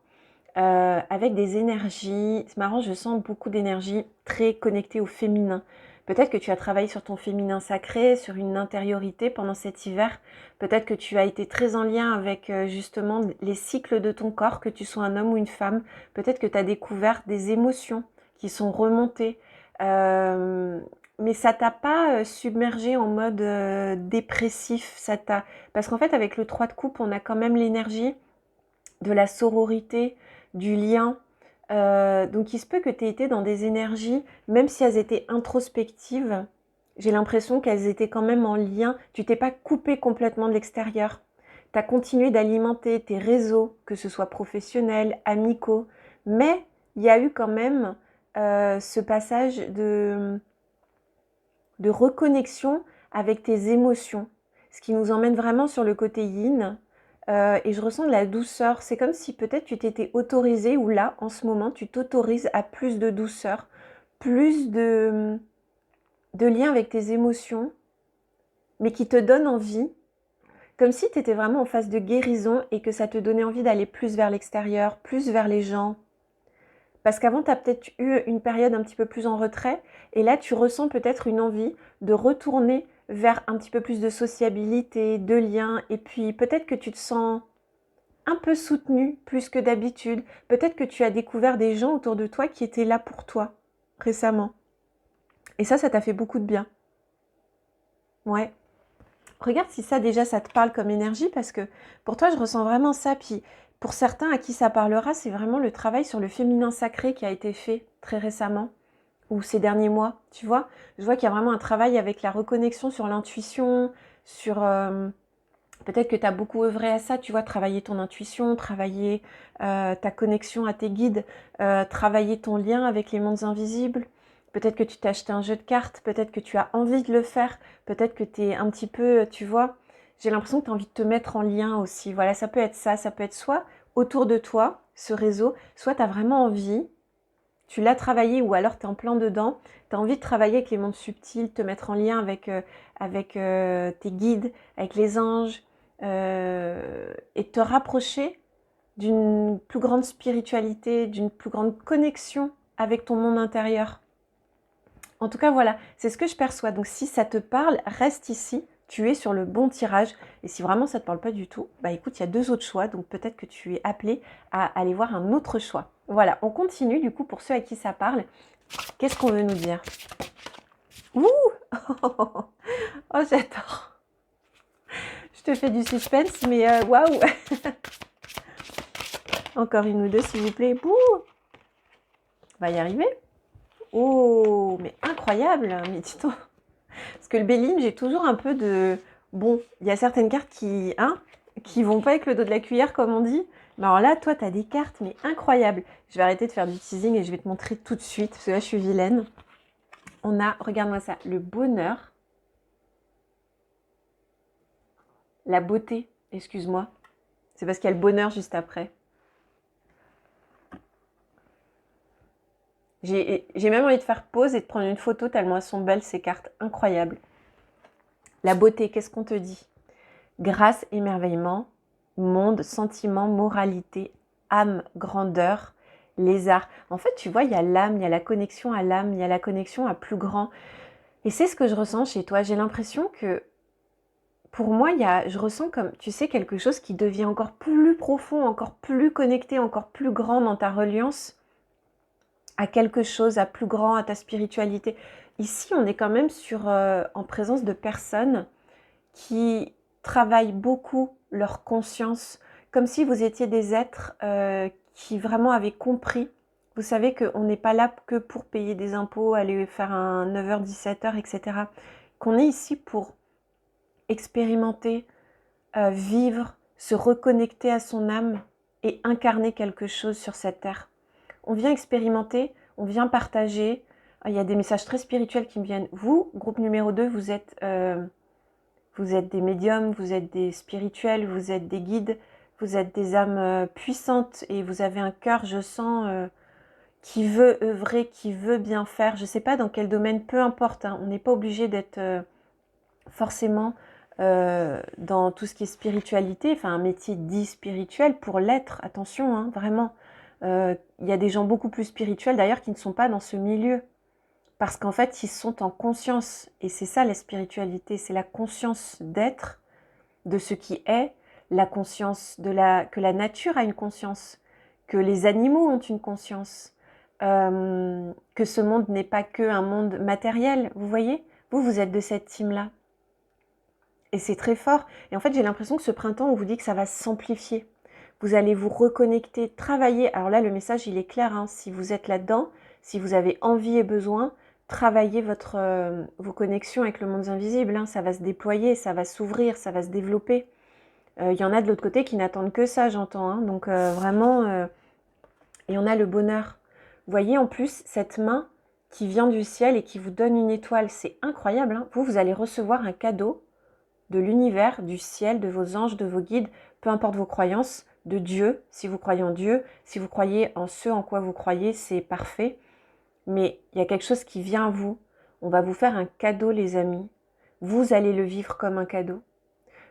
avec des énergies. C'est marrant, je sens beaucoup d'énergie très connectée au féminin. Peut-être que tu as travaillé sur ton féminin sacré, sur une intériorité pendant cet hiver. Peut-être que tu as été très en lien avec justement les cycles de ton corps, que tu sois un homme ou une femme. Peut-être que tu as découvert des émotions qui sont remontées. Mais ça t'a pas submergé en mode dépressif. Parce qu'en fait, avec le 3 de coupe, on a quand même l'énergie de la sororité, du lien. Donc il se peut que tu aies été dans des énergies, même si elles étaient introspectives, j'ai l'impression qu'elles étaient quand même en lien. Tu t'es pas coupé complètement de l'extérieur. Tu as continué d'alimenter tes réseaux, que ce soit professionnels, amicaux. Mais il y a eu quand même ce passage de reconnexion avec tes émotions. Ce qui nous emmène vraiment sur le côté yin. Et je ressens de la douceur. C'est comme si peut-être tu t'étais autorisé, ou là, en ce moment, tu t'autorises à plus de douceur, plus de lien avec tes émotions, mais qui te donne envie. Comme si tu étais vraiment en phase de guérison et que ça te donnait envie d'aller plus vers l'extérieur, plus vers les gens. Parce qu'avant, tu as peut-être eu une période un petit peu plus en retrait, et là, tu ressens peut-être une envie de retourner vers un petit peu plus de sociabilité, de lien, et puis peut-être que tu te sens un peu soutenu plus que d'habitude. Peut-être que tu as découvert des gens autour de toi qui étaient là pour toi récemment. Et ça t'a fait beaucoup de bien. Ouais. Regarde si ça déjà ça te parle comme énergie, parce que pour toi je ressens vraiment ça. Puis pour certains à qui ça parlera, c'est vraiment le travail sur le féminin sacré qui a été fait très récemment ou ces derniers mois, tu vois. Je vois qu'il y a vraiment un travail avec la reconnexion sur l'intuition, sur peut-être que tu as beaucoup œuvré à ça, tu vois, travailler ton intuition, travailler ta connexion à tes guides, travailler ton lien avec les mondes invisibles. Peut-être que tu t'es acheté un jeu de cartes, peut-être que tu as envie de le faire, peut-être que tu es un petit peu, tu vois, j'ai l'impression que tu as envie de te mettre en lien aussi. Voilà, ça peut être ça peut être soit autour de toi, ce réseau, soit tu as vraiment envie tu l'as travaillé ou alors tu es en plein dedans, tu as envie de travailler avec les mondes subtils, te mettre en lien avec tes guides, avec les anges, et te rapprocher d'une plus grande spiritualité, d'une plus grande connexion avec ton monde intérieur. En tout cas, voilà, c'est ce que je perçois. Donc, si ça te parle, reste ici. Tu es sur le bon tirage. Et si vraiment ça ne te parle pas du tout, bah écoute, il y a 2 autres choix. Donc, peut-être que tu es appelé à aller voir un autre choix. Voilà, on continue du coup pour ceux à qui ça parle. Qu'est-ce qu'on veut nous dire? Ouh oh, j'adore. Je te fais du suspense, mais waouh. Encore une ou deux, s'il vous plaît. Bouh. On va y arriver. Oh, mais incroyable. Mais dis-toi. Parce que le Béline, j'ai toujours un peu de... Bon, il y a certaines cartes qui vont pas avec le dos de la cuillère, comme on dit. Mais alors là, toi, tu as des cartes, mais incroyables. Je vais arrêter de faire du teasing et je vais te montrer tout de suite, parce que là, je suis vilaine. On a, regarde-moi ça, le bonheur, la beauté, excuse-moi. C'est parce qu'il y a le bonheur juste après. J'ai même envie de faire pause et de prendre une photo tellement elles sont belles, ces cartes incroyables. La beauté, qu'est-ce qu'on te dit? Grâce, émerveillement, monde, sentiment, moralité, âme, grandeur, les arts. En fait, tu vois, il y a l'âme, il y a la connexion à l'âme, il y a la connexion à plus grand. Et c'est ce que je ressens chez toi. J'ai l'impression que, pour moi, je ressens comme, tu sais, quelque chose qui devient encore plus profond, encore plus connecté, encore plus grand dans ta reliance à quelque chose, à plus grand, à ta spiritualité. Ici, on est quand même en présence de personnes qui travaillent beaucoup leur conscience, comme si vous étiez des êtres qui vraiment avaient compris. Vous savez qu'on n'est pas là que pour payer des impôts, aller faire un 9h, 17h, etc. Qu'on est ici pour expérimenter, vivre, se reconnecter à son âme et incarner quelque chose sur cette terre. On vient expérimenter, on vient partager. Il y a des messages très spirituels qui me viennent. Vous, groupe numéro 2, vous êtes des médiums, vous êtes des spirituels, vous êtes des guides, vous êtes des âmes puissantes et vous avez un cœur, je sens, qui veut œuvrer, qui veut bien faire. Je ne sais pas dans quel domaine, peu importe. Hein, on n'est pas obligé d'être forcément dans tout ce qui est spiritualité, enfin un métier dit spirituel pour l'être, attention, hein, vraiment. Il y a des gens beaucoup plus spirituels d'ailleurs qui ne sont pas dans ce milieu. Parce qu'en fait, ils sont en conscience. Et c'est ça la spiritualité, c'est la conscience d'être, de ce qui est, la conscience que la nature a une conscience, que les animaux ont une conscience, que ce monde n'est pas qu'un monde matériel. Vous voyez? Vous êtes de cette team-là. Et c'est très fort. Et en fait, j'ai l'impression que ce printemps, on vous dit que ça va s'amplifier. Vous allez vous reconnecter, travailler. Alors là, le message, il est clair. Hein, si vous êtes là-dedans, si vous avez envie et besoin, travaillez vos connexions avec le monde invisible. Hein, ça va se déployer, ça va s'ouvrir, ça va se développer. Il y en a de l'autre côté qui n'attendent que ça, j'entends. Hein, donc vraiment, et on a le bonheur. Vous voyez en plus cette main qui vient du ciel et qui vous donne une étoile. C'est incroyable. Hein, vous allez recevoir un cadeau de l'univers, du ciel, de vos anges, de vos guides, peu importe vos croyances, de Dieu, si vous croyez en Dieu, si vous croyez en ce en quoi vous croyez, c'est parfait. Mais il y a quelque chose qui vient à vous. On va vous faire un cadeau, les amis. Vous allez le vivre comme un cadeau.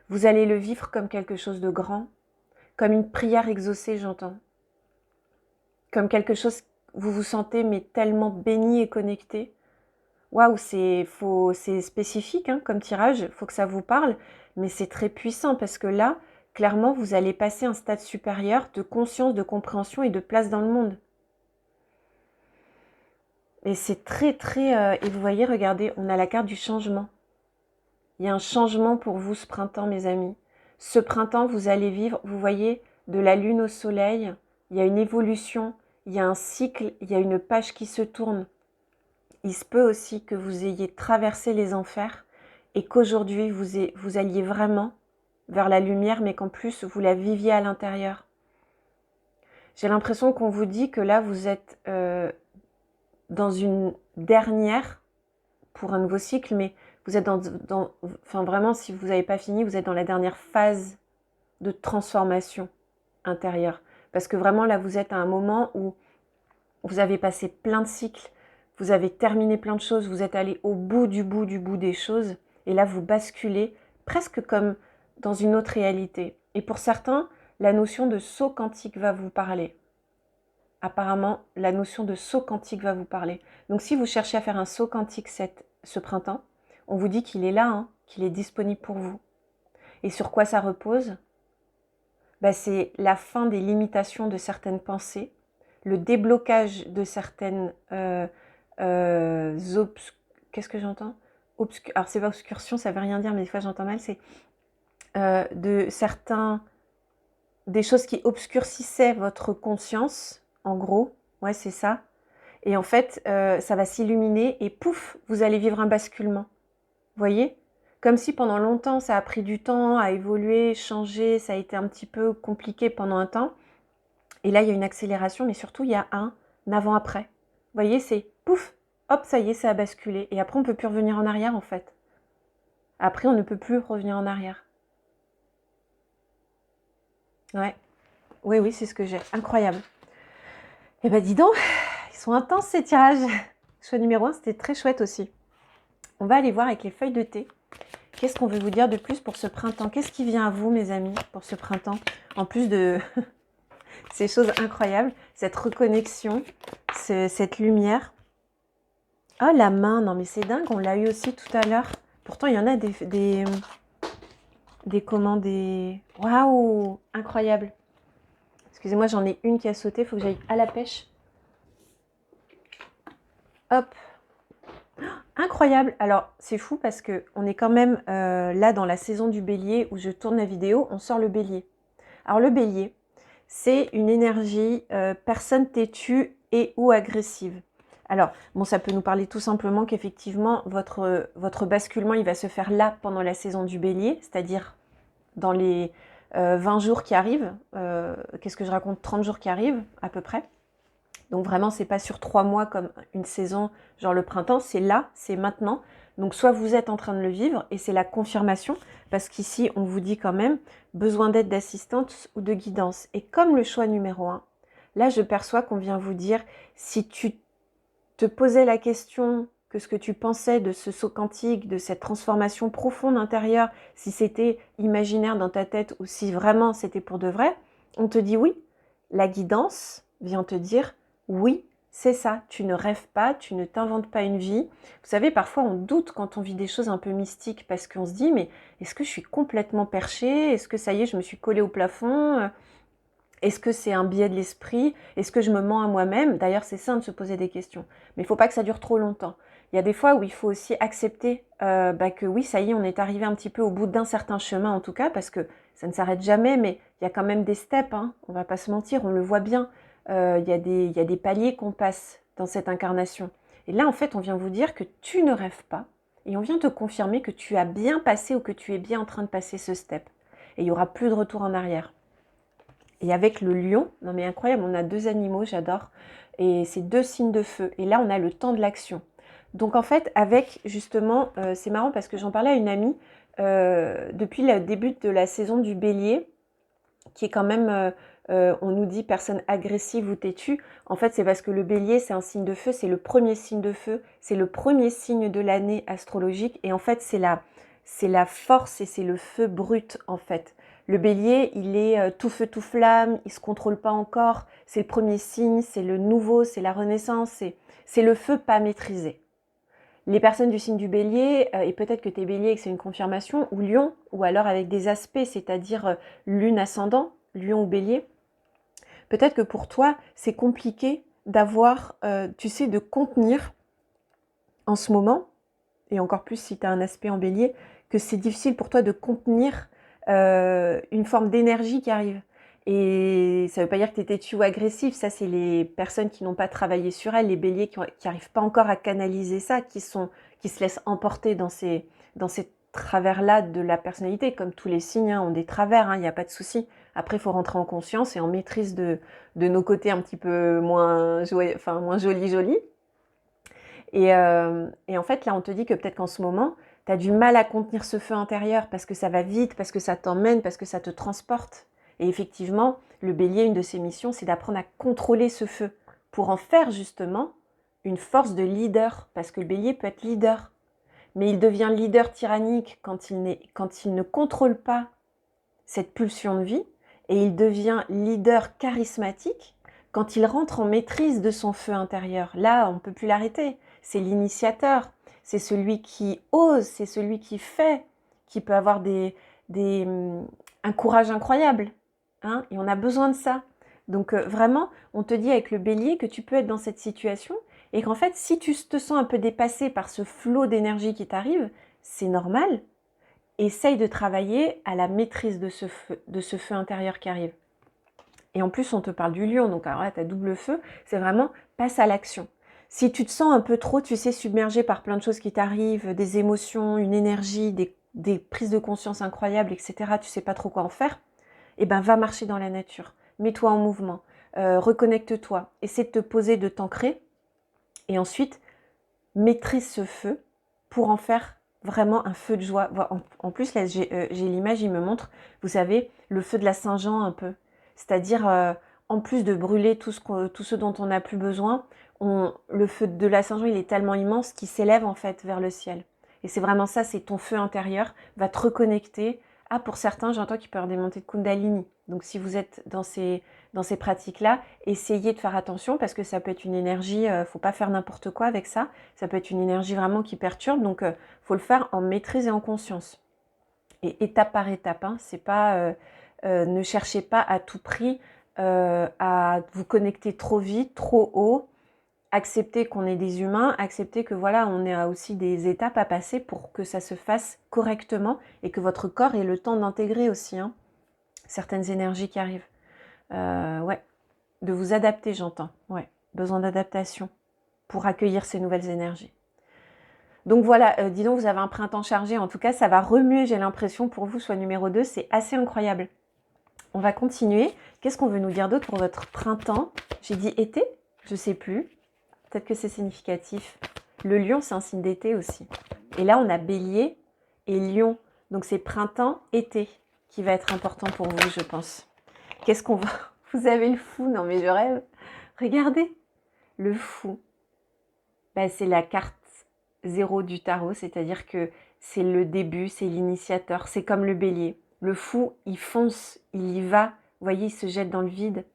Vous allez le vivre comme quelque chose de grand, comme une prière exaucée, j'entends. Comme quelque chose, vous vous sentez mais tellement béni et connecté. Waouh, c'est spécifique hein, comme tirage, il faut que ça vous parle, mais c'est très puissant parce que là, clairement, vous allez passer un stade supérieur de conscience, de compréhension et de place dans le monde. Et c'est très, très... et vous voyez, regardez, on a la carte du changement. Il y a un changement pour vous ce printemps, mes amis. Ce printemps, vous allez vivre, vous voyez, de la lune au soleil, il y a une évolution, il y a un cycle, il y a une page qui se tourne. Il se peut aussi que vous ayez traversé les enfers et qu'aujourd'hui, vous alliez vraiment vers la lumière, mais qu'en plus, vous la viviez à l'intérieur. J'ai l'impression qu'on vous dit que là, vous êtes dans une dernière, pour un nouveau cycle, mais vous êtes enfin vraiment, si vous n'avez pas fini, vous êtes dans la dernière phase de transformation intérieure. Parce que vraiment, là, vous êtes à un moment où vous avez passé plein de cycles, vous avez terminé plein de choses, vous êtes allé au bout du bout du bout des choses, et là vous basculez presque comme dans une autre réalité. Et pour certains, la notion de saut quantique va vous parler. Apparemment, la notion de saut quantique va vous parler. Donc si vous cherchez à faire un saut quantique ce printemps, on vous dit qu'il est là, hein, qu'il est disponible pour vous. Et sur quoi ça repose? C'est la fin des limitations de certaines pensées, le déblocage de certaines qu'est-ce que j'entends? Alors c'est pas obscursion, ça veut rien dire, mais des fois j'entends mal, c'est des choses qui obscurcissaient votre conscience, en gros, ouais c'est ça. Et en fait, ça va s'illuminer et pouf, vous allez vivre un basculement. Vous voyez? Comme si pendant longtemps, ça a pris du temps à évoluer, changer, ça a été un petit peu compliqué pendant un temps. Et là, il y a une accélération, mais surtout, il y a un avant-après. Vous voyez, c'est pouf, hop, ça y est, ça a basculé. Et après, on ne peut plus revenir en arrière, en fait. Après, on ne peut plus revenir en arrière. Ouais. Oui, c'est ce que j'ai. Incroyable. Eh ben, dis donc, ils sont intenses, ces tirages. Choix numéro 1, c'était très chouette aussi. On va aller voir avec les feuilles de thé. Qu'est-ce qu'on veut vous dire de plus pour ce printemps? Qu'est-ce qui vient à vous, mes amis, pour ce printemps? En plus de ces choses incroyables, cette reconnexion, cette lumière. Oh, la main, non mais c'est dingue, on l'a eu aussi tout à l'heure. Pourtant, il y en a des Waouh, incroyable. Excusez-moi, j'en ai une qui a sauté, il faut que j'aille à la pêche. Hop. Incroyable. Alors, c'est fou parce qu'on est quand même là dans la saison du bélier où je tourne la vidéo, on sort le bélier. Alors, le bélier, c'est une énergie personne têtue et ou agressive. Alors, bon, ça peut nous parler tout simplement qu'effectivement, votre basculement, il va se faire là pendant la saison du bélier, c'est-à-dire dans les 20 jours qui arrivent. Qu'est-ce que je raconte? 30 jours qui arrivent, à peu près. Donc vraiment, c'est pas sur 3 mois comme une saison, genre le printemps, c'est là, c'est maintenant. Donc soit vous êtes en train de le vivre et c'est la confirmation, parce qu'ici, on vous dit quand même besoin d'aide, d'assistance ou de guidance. Et comme le choix numéro 1, là, je perçois qu'on vient vous dire, si tu te posais la question que ce que tu pensais de ce saut quantique, de cette transformation profonde intérieure, si c'était imaginaire dans ta tête ou si vraiment c'était pour de vrai, on te dit oui. La guidance vient te dire oui, c'est ça, tu ne rêves pas, tu ne t'inventes pas une vie. Vous savez, parfois on doute quand on vit des choses un peu mystiques parce qu'on se dit mais est-ce que je suis complètement perchée? Est-ce que ça y est, je me suis collée au plafond? Est-ce que c'est un biais de l'esprit? Est-ce que je me mens à moi-même? D'ailleurs, c'est sain de se poser des questions. Mais il ne faut pas que ça dure trop longtemps. Il y a des fois où il faut aussi accepter que oui, ça y est, on est arrivé un petit peu au bout d'un certain chemin en tout cas, parce que ça ne s'arrête jamais, mais il y a quand même des steps, hein, on ne va pas se mentir, on le voit bien. Il y a des paliers qu'on passe dans cette incarnation. Et là, en fait, on vient vous dire que tu ne rêves pas, et on vient te confirmer que tu as bien passé ou que tu es bien en train de passer ce step. Et il n'y aura plus de retour en arrière. Et avec le lion, non mais incroyable, on a 2 animaux, j'adore, et c'est 2 signes de feu. Et là, on a le temps de l'action. Donc en fait, avec justement, c'est marrant parce que j'en parlais à une amie, depuis le début de la saison du bélier, qui est quand même, on nous dit personne agressive ou têtue. En fait, c'est parce que le bélier, c'est un signe de feu, c'est le premier signe de feu, c'est le premier signe de l'année astrologique. Et en fait, c'est la force et c'est le feu brut, en fait. Le bélier, il est tout feu, tout flamme, il ne se contrôle pas encore. C'est le premier signe, c'est le nouveau, c'est la renaissance, c'est le feu pas maîtrisé. Les personnes du signe du bélier, et peut-être que tu es bélier et que c'est une confirmation, ou lion, ou alors avec des aspects, c'est-à-dire lune ascendant, lion ou bélier, peut-être que pour toi, c'est compliqué d'avoir, tu sais, de contenir en ce moment, et encore plus si tu as un aspect en bélier, que c'est difficile pour toi de contenir une forme d'énergie qui arrive. Et ça ne veut pas dire que tu es têtu ou agressif, ça c'est les personnes qui n'ont pas travaillé sur elles, les béliers qui n'arrivent pas encore à canaliser ça, qui se laissent emporter dans ces travers-là de la personnalité, comme tous les signes ont des travers, il n'y a pas de souci. Après, il faut rentrer en conscience et en maîtrise de nos côtés un petit peu moins jolis. Et en fait, là, on te dit que peut-être qu'en ce moment, tu as du mal à contenir ce feu intérieur parce que ça va vite, parce que ça t'emmène, parce que ça te transporte. Et effectivement, le bélier, une de ses missions, c'est d'apprendre à contrôler ce feu pour en faire justement une force de leader, parce que le bélier peut être leader, mais il devient leader tyrannique quand il ne contrôle pas cette pulsion de vie, et il devient leader charismatique quand il rentre en maîtrise de son feu intérieur. Là, on ne peut plus l'arrêter. C'est l'initiateur, c'est celui qui ose, c'est celui qui fait, qui peut avoir un courage incroyable. Hein, et on a besoin de ça. Donc vraiment, on te dit avec le bélier que tu peux être dans cette situation et qu'en fait, si tu te sens un peu dépassé par ce flot d'énergie qui t'arrive, c'est normal. Essaye de travailler à la maîtrise de ce feu intérieur qui arrive. Et en plus, on te parle du lion, donc alors là, tu as double feu, c'est vraiment passe à l'action. Si tu te sens un peu trop, tu sais, submergé par plein de choses qui t'arrivent, des émotions, une énergie, des prises de conscience incroyables, etc., tu sais pas trop quoi en faire, eh ben va marcher dans la nature, mets-toi en mouvement, reconnecte-toi, essaie de te poser, de t'ancrer, et ensuite, maîtrise ce feu pour en faire vraiment un feu de joie. En plus, là, j'ai l'image, il me montre, vous savez, le feu de la Saint-Jean un peu. C'est-à-dire, en plus de brûler tout ce dont on n'a plus besoin, le feu de la Saint-Jean, il est tellement immense qu'il s'élève en fait vers le ciel. Et c'est vraiment ça, c'est ton feu intérieur, va te reconnecter. Ah, pour certains, j'entends qu'il peut y avoir des montées de Kundalini. Donc si vous êtes dans ces pratiques-là, essayez de faire attention parce que ça peut être une énergie, faut pas faire n'importe quoi avec ça. Ça peut être une énergie vraiment qui perturbe, donc faut le faire en maîtrise et en conscience. Et étape par étape, hein, c'est pas, ne cherchez pas à tout prix à vous connecter trop vite, trop haut. Acceptez qu'on est des humains, acceptez que voilà, on a aussi des étapes à passer pour que ça se fasse correctement et que votre corps ait le temps d'intégrer aussi certaines énergies qui arrivent. Ouais, de vous adapter, j'entends. Ouais, besoin d'adaptation pour accueillir ces nouvelles énergies. Donc voilà, dis donc, vous avez un printemps chargé. En tout cas, ça va remuer, j'ai l'impression, pour vous, soit numéro 2. C'est assez incroyable. On va continuer. Qu'est-ce qu'on veut nous dire d'autre pour votre printemps? J'ai dit été? Je sais plus. Peut-être que c'est significatif. Le lion, c'est un signe d'été aussi. Et là, on a bélier et lion. Donc c'est printemps, été qui va être important pour vous, je pense. Qu'est-ce qu'on va... Vous avez le fou? Non mais je rêve. Regardez, le fou. Ben, c'est la carte 0 du tarot, c'est-à-dire que c'est le début, c'est l'initiateur, c'est comme le bélier. Le fou, il fonce, il y va, vous voyez, il se jette dans le vide,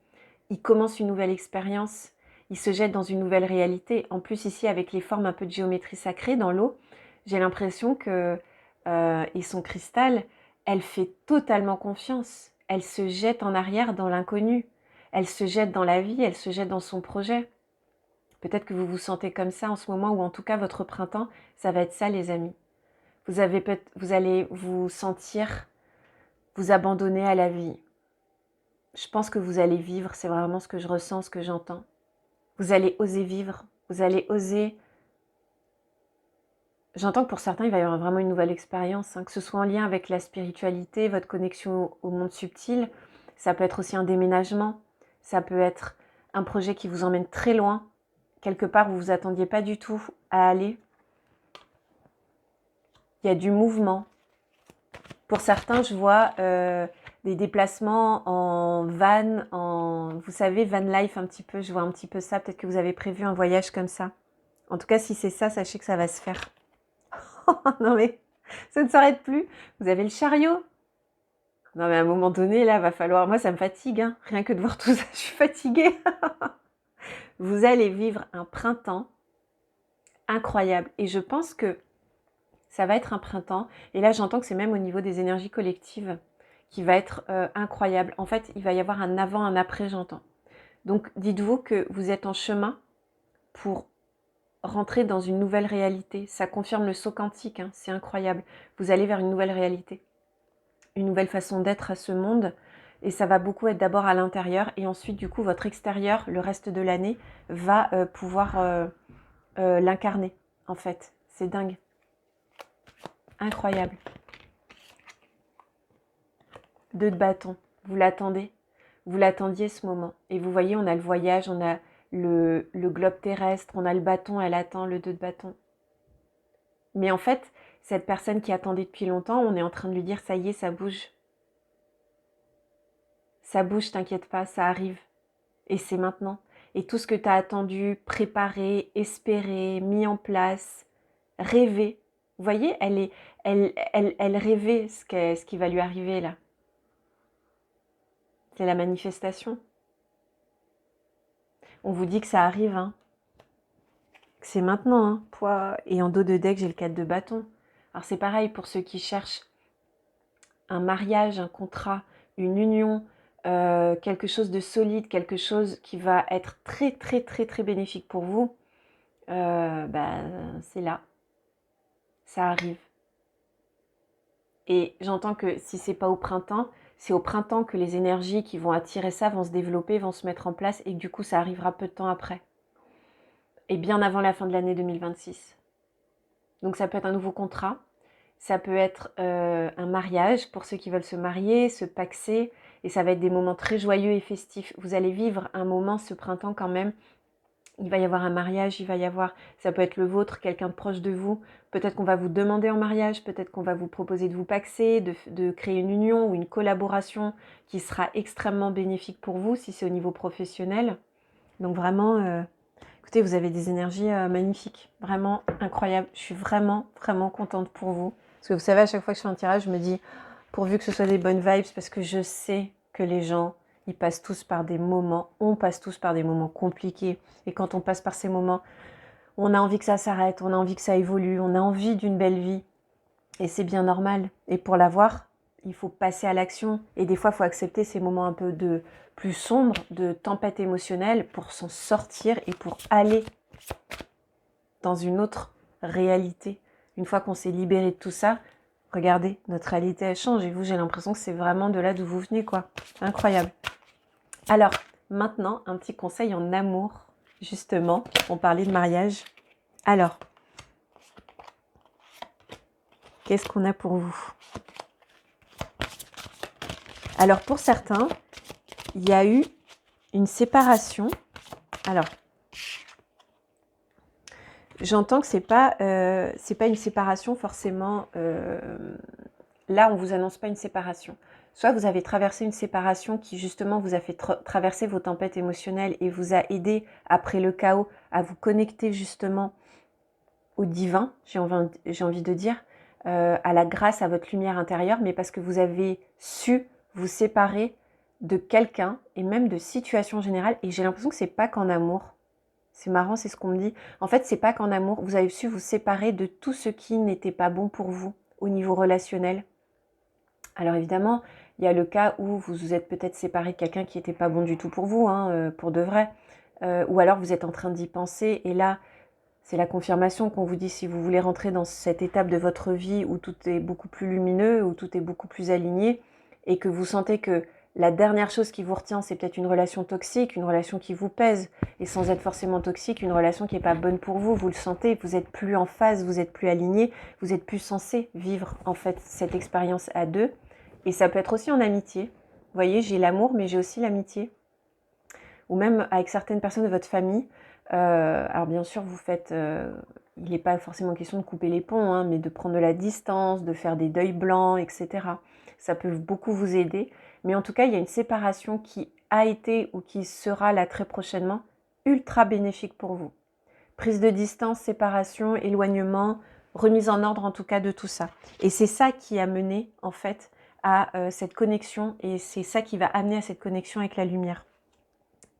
il commence une nouvelle expérience, il se jette dans une nouvelle réalité. En plus, ici, avec les formes un peu de géométrie sacrée dans l'eau, j'ai l'impression que, et son cristal, elle fait totalement confiance. Elle se jette en arrière dans l'inconnu. Elle se jette dans la vie, elle se jette dans son projet. Peut-être que vous vous sentez comme ça en ce moment, ou en tout cas votre printemps, ça va être ça les amis. Vous allez vous sentir vous abandonner à la vie. Je pense que vous allez vivre, c'est vraiment ce que je ressens, ce que j'entends. Vous allez oser vivre, vous allez oser... J'entends que pour certains, il va y avoir vraiment une nouvelle expérience, que ce soit en lien avec la spiritualité, votre connexion au monde subtil. Ça peut être aussi un déménagement, ça peut être un projet qui vous emmène très loin, quelque part où vous ne vous attendiez pas du tout à aller. Il y a du mouvement. Pour certains, je vois des déplacements en van, vous savez, van life un petit peu, je vois un petit peu ça. Peut-être que vous avez prévu un voyage comme ça. En tout cas, si c'est ça, sachez que ça va se faire. Non mais, ça ne s'arrête plus. Vous avez le chariot. Non mais à un moment donné, là, va falloir... Moi, ça me fatigue, hein. Rien que de voir tout ça, je suis fatiguée. Vous allez vivre un printemps incroyable. Et je pense que ça va être un printemps. Et là, j'entends que c'est même au niveau des énergies collectives qui va être incroyable. En fait, il va y avoir un avant, un après, j'entends. Donc, dites-vous que vous êtes en chemin pour rentrer dans une nouvelle réalité. Ça confirme le saut quantique, hein, c'est incroyable. Vous allez vers une nouvelle réalité, une nouvelle façon d'être à ce monde. Et ça va beaucoup être d'abord à l'intérieur. Et ensuite, du coup, votre extérieur, le reste de l'année, va pouvoir l'incarner, en fait. C'est dingue. Incroyable. 2 de bâton. Vous l'attendez. Vous l'attendiez ce moment. Et vous voyez, on a le voyage, on a le globe terrestre, on a le bâton, elle attend le 2 de bâton. Mais en fait, cette personne qui attendait depuis longtemps, on est en train de lui dire, ça y est, ça bouge. Ça bouge, t'inquiète pas, ça arrive. Et c'est maintenant. Et tout ce que tu as attendu, préparé, espéré, mis en place, rêvé. Vous voyez, elle rêvait ce qui va lui arriver là. C'est la manifestation. On vous dit que ça arrive, hein. Que c'est maintenant, hein. Et en dos de deck, j'ai le 4 de bâton. Alors c'est pareil pour ceux qui cherchent un mariage, un contrat, une union, quelque chose de solide, quelque chose qui va être très très très très bénéfique pour vous. C'est là. Ça arrive. Et j'entends que si c'est pas au printemps, c'est au printemps que les énergies qui vont attirer ça vont se développer, vont se mettre en place et que du coup ça arrivera peu de temps après. Et bien avant la fin de l'année 2026. Donc ça peut être un nouveau contrat, ça peut être un mariage pour ceux qui veulent se marier, se paxer, et ça va être des moments très joyeux et festifs. Vous allez vivre un moment ce printemps quand même. Il va y avoir un mariage, ça peut être le vôtre, quelqu'un de proche de vous. Peut-être qu'on va vous demander en mariage, peut-être qu'on va vous proposer de vous paxer, de créer une union ou une collaboration qui sera extrêmement bénéfique pour vous si c'est au niveau professionnel. Donc vraiment, écoutez, vous avez des énergies magnifiques, vraiment incroyables. Je suis vraiment, vraiment contente pour vous. Parce que vous savez, à chaque fois que je fais un tirage, je me dis, pourvu que ce soit des bonnes vibes, parce que je sais que les gens, ils passent tous par des moments, on passe tous par des moments compliqués. Et quand on passe par ces moments, on a envie que ça s'arrête, on a envie que ça évolue, on a envie d'une belle vie. Et c'est bien normal. Et pour l'avoir, il faut passer à l'action. Et des fois, il faut accepter ces moments un peu de plus sombres, de tempête émotionnelle, pour s'en sortir et pour aller dans une autre réalité. Une fois qu'on s'est libéré de tout ça, regardez, notre réalité, elle change. Et vous, j'ai l'impression que c'est vraiment de là d'où vous venez, quoi. Incroyable. Alors, maintenant, un petit conseil en amour. Justement, on parlait de mariage. Alors, qu'est-ce qu'on a pour vous ? Alors, pour certains, il y a eu une séparation. Alors, j'entends que c'est pas une séparation forcément. Là, on vous annonce pas une séparation. Soit vous avez traversé une séparation qui justement vous a fait traverser vos tempêtes émotionnelles et vous a aidé après le chaos à vous connecter justement au divin, j'ai envie de dire, à la grâce, à votre lumière intérieure, mais parce que vous avez su vous séparer de quelqu'un et même de situations générales. Et j'ai l'impression que c'est pas qu'en amour. C'est marrant, c'est ce qu'on me dit. En fait, c'est pas qu'en amour. Vous avez su vous séparer de tout ce qui n'était pas bon pour vous au niveau relationnel. Alors évidemment, il y a le cas où vous vous êtes peut-être séparé de quelqu'un qui n'était pas bon du tout pour vous, pour de vrai. Ou alors vous êtes en train d'y penser et là, c'est la confirmation qu'on vous dit si vous voulez rentrer dans cette étape de votre vie où tout est beaucoup plus lumineux, où tout est beaucoup plus aligné et que vous sentez que la dernière chose qui vous retient, c'est peut-être une relation toxique, une relation qui vous pèse et sans être forcément toxique, une relation qui n'est pas bonne pour vous, vous le sentez, vous n'êtes plus en phase, vous n'êtes plus aligné, vous n'êtes plus censé vivre en fait cette expérience à deux. Et ça peut être aussi en amitié. Vous voyez, j'ai l'amour, mais j'ai aussi l'amitié. Ou même avec certaines personnes de votre famille. Alors bien sûr, vous faites... il n'est pas forcément question de couper les ponts, mais de prendre de la distance, de faire des deuils blancs, etc. Ça peut beaucoup vous aider. Mais en tout cas, il y a une séparation qui a été ou qui sera là très prochainement ultra bénéfique pour vous. Prise de distance, séparation, éloignement, remise en ordre en tout cas de tout ça. Et c'est ça qui a mené en fait à cette connexion et c'est ça qui va amener à cette connexion avec la lumière.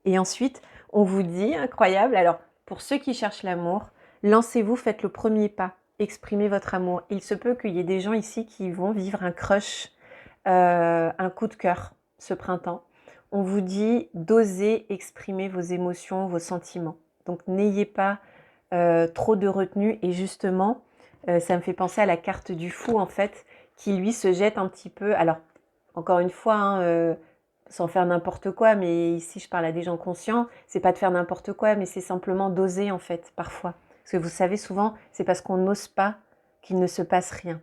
Et ensuite, on vous dit, incroyable, alors pour ceux qui cherchent l'amour, lancez-vous, faites le premier pas, exprimez votre amour. Il se peut qu'il y ait des gens ici qui vont vivre un crush, un coup de cœur ce printemps. On vous dit d'oser exprimer vos émotions, vos sentiments. Donc n'ayez pas trop de retenue et justement, ça me fait penser à la carte du fou en fait, qui lui se jette un petit peu, alors encore une fois, sans faire n'importe quoi, mais ici je parle à des gens conscients, c'est pas de faire n'importe quoi, mais c'est simplement d'oser en fait, parfois. Parce que vous savez, souvent, c'est parce qu'on n'ose pas qu'il ne se passe rien.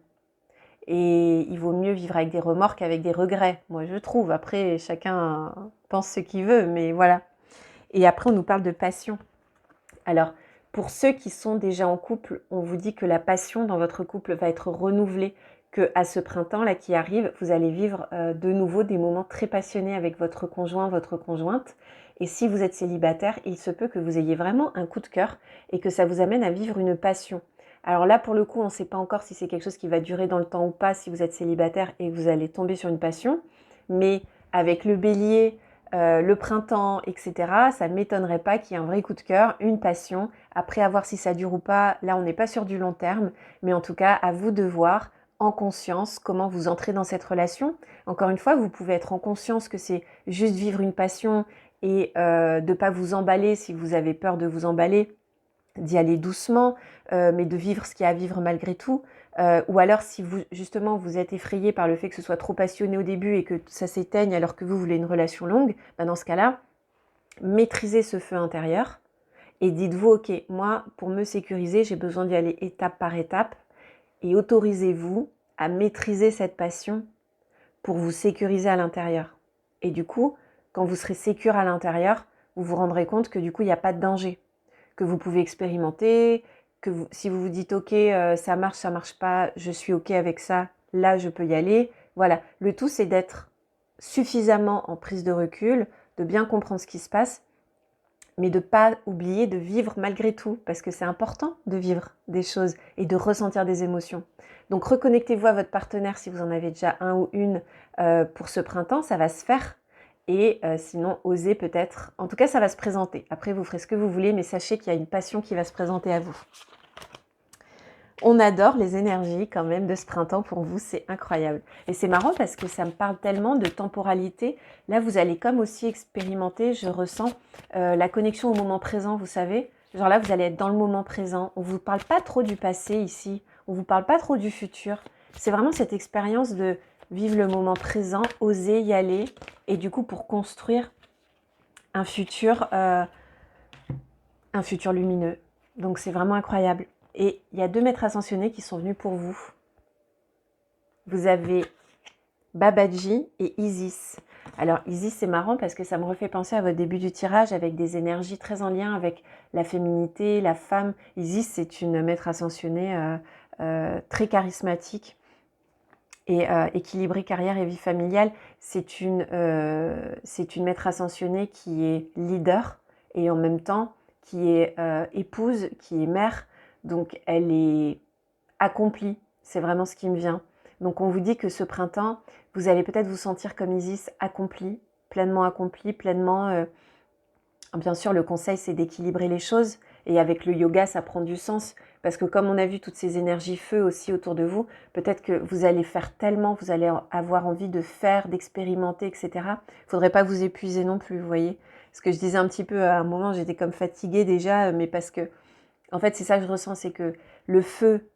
Et il vaut mieux vivre avec des remords qu'avec des regrets, moi je trouve. Après, chacun pense ce qu'il veut, mais voilà. Et après, on nous parle de passion. Alors, pour ceux qui sont déjà en couple, on vous dit que la passion dans votre couple va être renouvelée, que à ce printemps là qui arrive, vous allez vivre de nouveau des moments très passionnés avec votre conjoint, votre conjointe. Et si vous êtes célibataire, il se peut que vous ayez vraiment un coup de cœur et que ça vous amène à vivre une passion. Alors là, pour le coup, on ne sait pas encore si c'est quelque chose qui va durer dans le temps ou pas, si vous êtes célibataire et que vous allez tomber sur une passion. Mais avec le bélier, le printemps, etc., ça ne m'étonnerait pas qu'il y ait un vrai coup de cœur, une passion. Après, à voir si ça dure ou pas, là, on n'est pas sur du long terme. Mais en tout cas, à vous de voir en conscience comment vous entrez dans cette relation. Encore une fois, vous pouvez être en conscience que c'est juste vivre une passion et de ne pas vous emballer si vous avez peur de vous emballer, d'y aller doucement, mais de vivre ce qu'il y a à vivre malgré tout. Ou alors si vous, justement, vous êtes effrayé par le fait que ce soit trop passionné au début et que ça s'éteigne alors que vous voulez une relation longue, ben dans ce cas-là, maîtrisez ce feu intérieur et dites-vous, ok, moi, pour me sécuriser, j'ai besoin d'y aller étape par étape et autorisez-vous à maîtriser cette passion pour vous sécuriser à l'intérieur. Et du coup, quand vous serez sécure à l'intérieur, vous vous rendrez compte que du coup, il n'y a pas de danger, que vous pouvez expérimenter, que si vous vous dites ok, ça marche pas, je suis ok avec ça, là je peux y aller. Voilà, le tout c'est d'être suffisamment en prise de recul, de bien comprendre ce qui se passe, mais de ne pas oublier de vivre malgré tout, parce que c'est important de vivre des choses et de ressentir des émotions. Donc reconnectez-vous à votre partenaire si vous en avez déjà un ou une pour ce printemps, ça va se faire. Et sinon, osez peut-être, en tout cas ça va se présenter. Après vous ferez ce que vous voulez, mais sachez qu'il y a une passion qui va se présenter à vous. On adore les énergies quand même de ce printemps pour vous, c'est incroyable. Et c'est marrant parce que ça me parle tellement de temporalité. Là, vous allez comme aussi expérimenter, je ressens, la connexion au moment présent, vous savez. Genre là, vous allez être dans le moment présent. On ne vous parle pas trop du passé ici. On ne vous parle pas trop du futur. C'est vraiment cette expérience de vivre le moment présent, oser y aller. Et du coup, pour construire un futur lumineux. Donc, c'est vraiment incroyable. Et il y a 2 maîtres ascensionnés qui sont venus pour vous. Vous avez Babaji et Isis. Alors Isis, c'est marrant parce que ça me refait penser à votre début du tirage avec des énergies très en lien avec la féminité, la femme. Isis, c'est une maître ascensionnée très charismatique et équilibrée carrière et vie familiale. C'est une maître ascensionnée qui est leader et en même temps qui est épouse, qui est mère. Donc, elle est accomplie. C'est vraiment ce qui me vient. Donc, on vous dit que ce printemps, vous allez peut-être vous sentir comme Isis, accomplie, pleinement, bien sûr, le conseil, c'est d'équilibrer les choses. Et avec le yoga, ça prend du sens. Parce que comme on a vu toutes ces énergies feu aussi autour de vous, peut-être que vous allez faire tellement, vous allez avoir envie de faire, d'expérimenter, etc. Il ne faudrait pas vous épuiser non plus, vous voyez. Ce que je disais un petit peu à un moment, j'étais comme fatiguée déjà, mais parce que en fait, c'est ça que je ressens, c'est que le feu,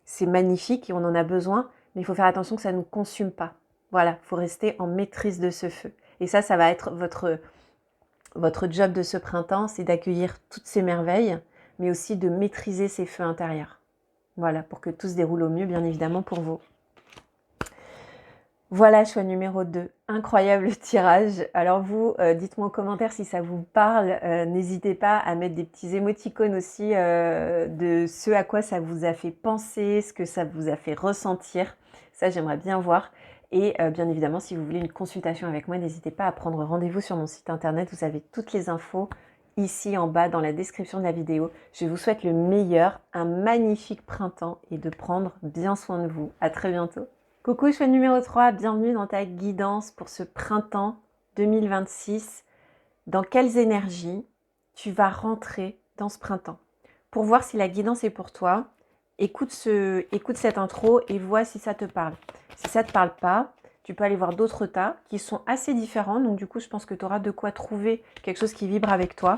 c'est magnifique et on en a besoin, mais il faut faire attention que ça ne nous consume pas. Voilà, il faut rester en maîtrise de ce feu. Et ça va être votre job de ce printemps, c'est d'accueillir toutes ces merveilles, mais aussi de maîtriser ces feux intérieurs. Voilà, pour que tout se déroule au mieux, bien évidemment, pour vous. Voilà, choix numéro 2. Incroyable tirage. Alors vous, dites-moi en commentaire si ça vous parle. N'hésitez pas à mettre des petits émoticônes aussi de ce à quoi ça vous a fait penser, ce que ça vous a fait ressentir. Ça, j'aimerais bien voir. Et bien évidemment, si vous voulez une consultation avec moi, n'hésitez pas à prendre rendez-vous sur mon site internet. Vous avez toutes les infos ici en bas dans la description de la vidéo. Je vous souhaite le meilleur, un magnifique printemps et de prendre bien soin de vous. À très bientôt. Coucou, choix numéro 3, bienvenue dans ta guidance pour ce printemps 2026. Dans quelles énergies tu vas rentrer dans ce printemps? Pour voir si la guidance est pour toi, écoute cette intro et vois si ça te parle. Si ça ne te parle pas, tu peux aller voir d'autres tas qui sont assez différents. Donc du coup, je pense que tu auras de quoi trouver quelque chose qui vibre avec toi.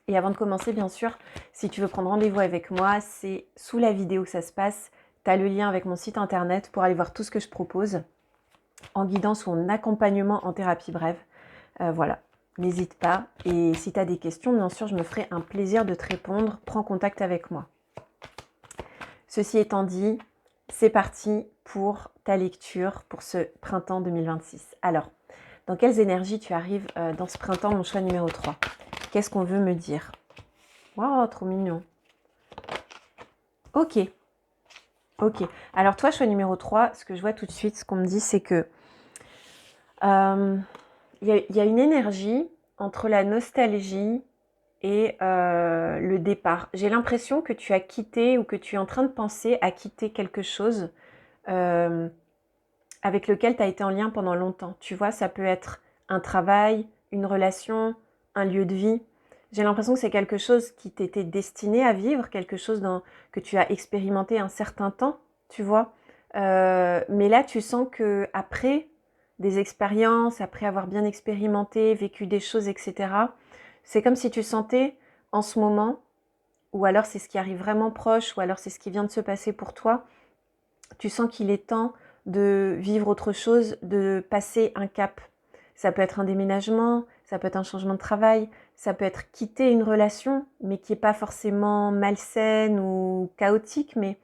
Et avant de commencer, bien sûr, si tu veux prendre rendez-vous avec moi, c'est sous la vidéo que ça se passe. Tu as le lien avec mon site internet pour aller voir tout ce que je propose en guidance ou en accompagnement en thérapie brève. Voilà, n'hésite pas. Et si tu as des questions, bien sûr, je me ferai un plaisir de te répondre. Prends contact avec moi. Ceci étant dit, c'est parti pour ta lecture pour ce printemps 2026. Alors, dans quelles énergies tu arrives dans ce printemps, mon choix numéro 3? Qu'est-ce qu'on veut me dire? Waouh, trop mignon. Ok. Ok. Alors toi, choix numéro 3, ce que je vois tout de suite, ce qu'on me dit, c'est que il y a une énergie entre la nostalgie et le départ. J'ai l'impression que tu as quitté ou que tu es en train de penser à quitter quelque chose euh, avec lequel tu as été en lien pendant longtemps. Tu vois, ça peut être un travail, une relation, un lieu de vie. J'ai l'impression que c'est quelque chose qui t'était destiné à vivre, quelque chose que tu as expérimenté un certain temps, tu vois. Mais là, tu sens que après des expériences, après avoir bien expérimenté, vécu des choses, etc., c'est comme si tu sentais en ce moment, ou alors c'est ce qui arrive vraiment proche, ou alors c'est ce qui vient de se passer pour toi, tu sens qu'il est temps de vivre autre chose, de passer un cap. Ça peut être un déménagement, ça peut être un changement de travail, ça peut être quitter une relation, mais qui n'est pas forcément malsaine ou chaotique, mais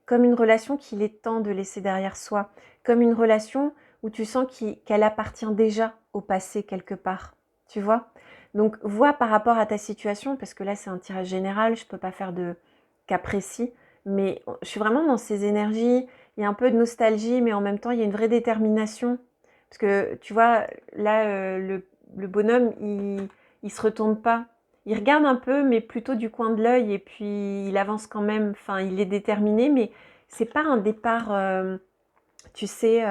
comme une relation qu'il est temps de laisser derrière soi, comme une relation où tu sens qu'elle appartient déjà au passé quelque part, tu vois. Donc vois par rapport à ta situation, parce que là c'est un tirage général, je ne peux pas faire de cas précis, mais je suis vraiment dans ces énergies, il y a un peu de nostalgie, mais en même temps il y a une vraie détermination, parce que tu vois, là le bonhomme, il se retourne pas, il regarde un peu, mais plutôt du coin de l'œil, et puis il avance quand même, enfin il est déterminé, mais c'est pas un départ, tu sais,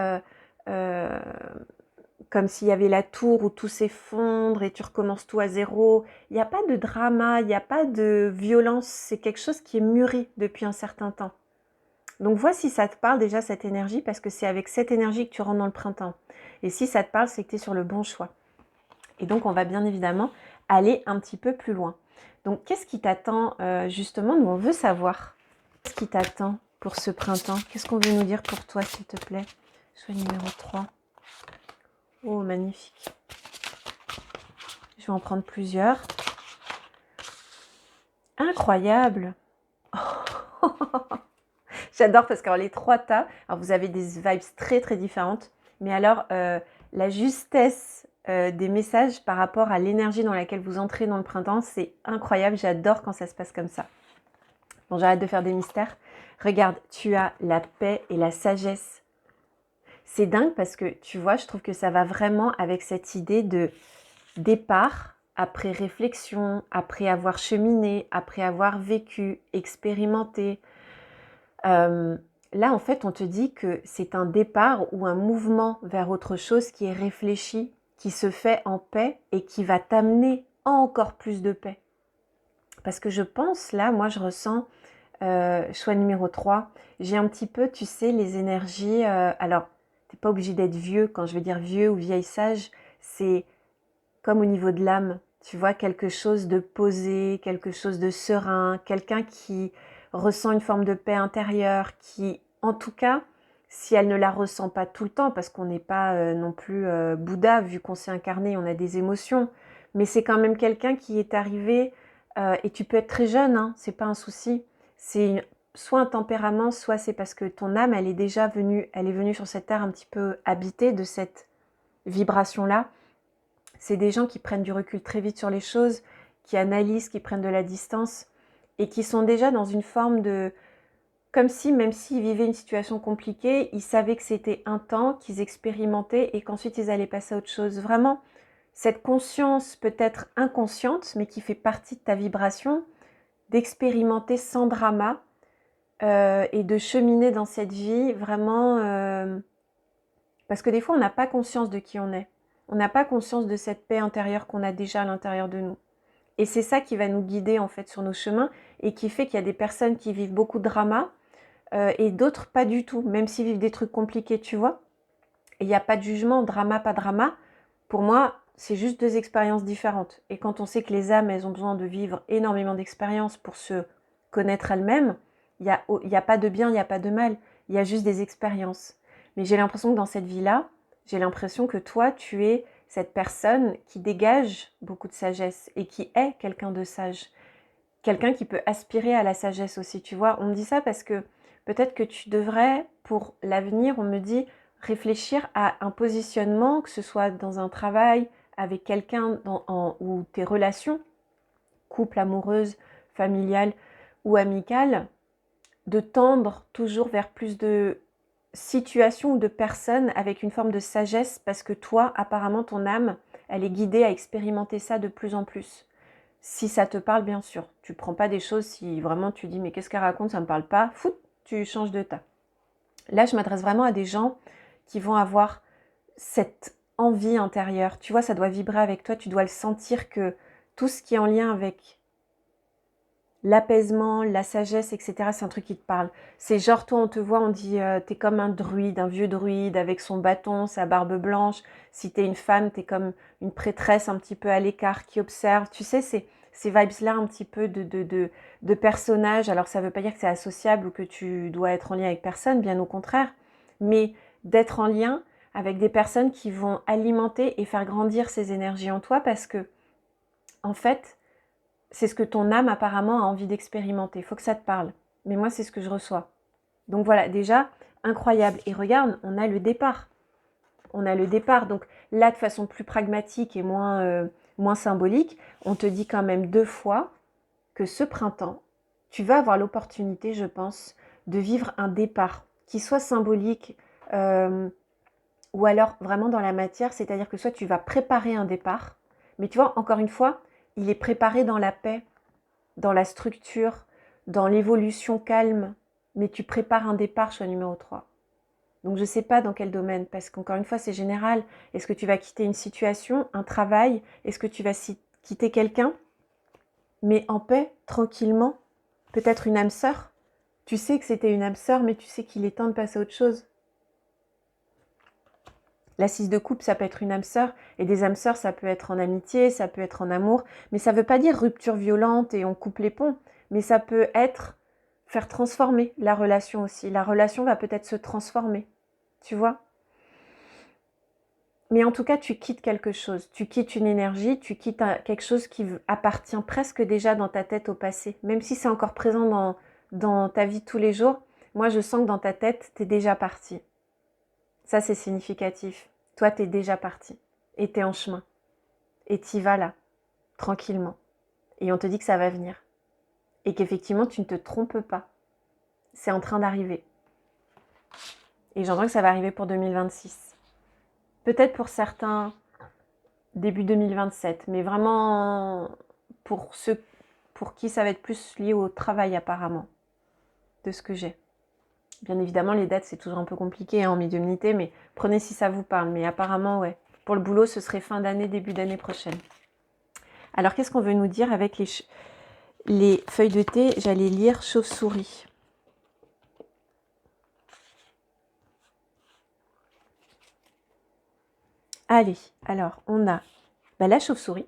euh, comme s'il y avait la tour où tout s'effondre et tu recommences tout à zéro. Il n'y a pas de drama, il n'y a pas de violence, c'est quelque chose qui est mûri depuis un certain temps. Donc vois si ça te parle déjà cette énergie, parce que c'est avec cette énergie que tu rentres dans le printemps. Et si ça te parle, c'est que tu es sur le bon choix. Et donc on va bien évidemment aller un petit peu plus loin. Donc qu'est-ce qui t'attend justement? Nous on veut savoir. Qu'est-ce qui t'attend pour ce printemps? Qu'est-ce qu'on veut nous dire pour toi, s'il te plaît? Choix numéro 3. Oh, magnifique. Je vais en prendre plusieurs. Incroyable. J'adore parce que les 3 tas, alors vous avez des vibes très très différentes, mais alors la justesse des messages par rapport à l'énergie dans laquelle vous entrez dans le printemps, c'est incroyable. J'adore quand ça se passe comme ça. Bon, j'arrête de faire des mystères. Regarde, tu as la paix et la sagesse. C'est dingue parce que, tu vois, je trouve que ça va vraiment avec cette idée de départ, après réflexion, après avoir cheminé, après avoir vécu, expérimenté. Là, en fait, on te dit que c'est un départ ou un mouvement vers autre chose qui est réfléchi, qui se fait en paix et qui va t'amener à encore plus de paix. Parce que je pense, là, moi, je ressens choix numéro 3. J'ai un petit peu, tu sais, les énergies. Alors, t'es pas obligé d'être vieux. Quand je veux dire vieux ou vieille sage, c'est comme au niveau de l'âme. Tu vois, quelque chose de posé, quelque chose de serein, quelqu'un qui ressent une forme de paix intérieure, qui, en tout cas, si elle ne la ressent pas tout le temps, parce qu'on n'est pas non plus Bouddha, vu qu'on s'est incarné, on a des émotions, mais c'est quand même quelqu'un qui est arrivé, et tu peux être très jeune, hein, c'est pas un souci, soit un tempérament, soit c'est parce que ton âme, elle est venue sur cette terre un petit peu habitée de cette vibration-là. C'est des gens qui prennent du recul très vite sur les choses, qui analysent, qui prennent de la distance et qui sont déjà dans une forme de... Comme si, même s'ils vivaient une situation compliquée, ils savaient que c'était un temps, qu'ils expérimentaient et qu'ensuite ils allaient passer à autre chose. Vraiment, cette conscience peut-être inconsciente, mais qui fait partie de ta vibration, d'expérimenter sans drama et de cheminer dans cette vie vraiment... parce que des fois, on n'a pas conscience de qui on est. On n'a pas conscience de cette paix intérieure qu'on a déjà à l'intérieur de nous. Et c'est ça qui va nous guider en fait sur nos chemins et qui fait qu'il y a des personnes qui vivent beaucoup de drama et d'autres pas du tout, même s'ils vivent des trucs compliqués, tu vois. Et il n'y a pas de jugement, drama, pas drama. Pour moi, c'est juste 2 expériences différentes. Et quand on sait que les âmes, elles ont besoin de vivre énormément d'expériences pour se connaître elles-mêmes, il y a pas de bien, il n'y a pas de mal. Il y a juste des expériences. Mais j'ai l'impression que dans cette vie-là, j'ai l'impression que toi, tu es cette personne qui dégage beaucoup de sagesse et qui est quelqu'un de sage. Quelqu'un qui peut aspirer à la sagesse aussi, tu vois. On me dit ça parce que peut-être que tu devrais, pour l'avenir, on me dit, réfléchir à un positionnement, que ce soit dans un travail, avec quelqu'un ou tes relations, couple, amoureuse, familiale ou amicale, de tendre toujours vers plus de situations ou de personnes avec une forme de sagesse parce que toi, apparemment, ton âme, elle est guidée à expérimenter ça de plus en plus. Si ça te parle, bien sûr. Tu ne prends pas des choses si vraiment tu dis « mais qu'est-ce qu'elle raconte, ça ne me parle pas », fout, tu changes de tas. Là, je m'adresse vraiment à des gens qui vont avoir cette envie intérieure. Tu vois, ça doit vibrer avec toi, tu dois le sentir que tout ce qui est en lien avec l'apaisement, la sagesse, etc., c'est un truc qui te parle. C'est genre, toi, on te voit, on dit t'es comme un druide, un vieux druide avec son bâton, sa barbe blanche. Si t'es une femme, t'es comme une prêtresse un petit peu à l'écart qui observe. Tu sais, ces vibes-là un petit peu de personnages. Alors, ça veut pas dire que c'est associable ou que tu dois être en lien avec personne, bien au contraire. Mais d'être en lien avec des personnes qui vont alimenter et faire grandir ces énergies en toi parce que, en fait, c'est ce que ton âme apparemment a envie d'expérimenter. Il faut que ça te parle. Mais moi, c'est ce que je reçois. Donc voilà, déjà, incroyable. Et regarde, on a le départ. On a le départ. Donc là, de façon plus pragmatique et moins symbolique, on te dit quand même 2 fois que ce printemps, tu vas avoir l'opportunité, je pense, de vivre un départ qui soit symbolique ou alors vraiment dans la matière, c'est-à-dire que soit tu vas préparer un départ, mais tu vois, encore une fois, il est préparé dans la paix, dans la structure, dans l'évolution calme, mais tu prépares un départ, choix numéro 3. Donc je ne sais pas dans quel domaine, parce qu'encore une fois, c'est général. Est-ce que tu vas quitter une situation, un travail? Est-ce que tu vas quitter quelqu'un? Mais en paix, tranquillement, peut-être une âme sœur. Tu sais que c'était une âme sœur, mais tu sais qu'il est temps de passer à autre chose. La 6 de coupe, ça peut être une âme sœur, et des âmes sœurs, ça peut être en amitié, ça peut être en amour, mais ça ne veut pas dire rupture violente et on coupe les ponts, mais ça peut être faire transformer la relation aussi. La relation va peut-être se transformer, tu vois. Mais en tout cas, tu quittes quelque chose, tu quittes une énergie, tu quittes quelque chose qui appartient presque déjà dans ta tête au passé, même si c'est encore présent dans ta vie de tous les jours. Moi, je sens que dans ta tête, tu es déjà parti. Ça, c'est significatif. Toi, tu es déjà parti. Et tu es en chemin. Et tu y vas là, tranquillement. Et on te dit que ça va venir. Et qu'effectivement, tu ne te trompes pas. C'est en train d'arriver. Et j'entends que ça va arriver pour 2026. Peut-être pour certains, début 2027. Mais vraiment, pour ceux pour qui ça va être plus lié au travail apparemment. De ce que j'ai. Bien évidemment, les dates, c'est toujours un peu compliqué en médiumnité, mais prenez si ça vous parle. Mais apparemment, ouais. Pour le boulot, ce serait fin d'année, début d'année prochaine. Alors, qu'est-ce qu'on veut nous dire avec les feuilles de thé? J'allais lire chauve-souris. Allez, alors, on a la chauve-souris.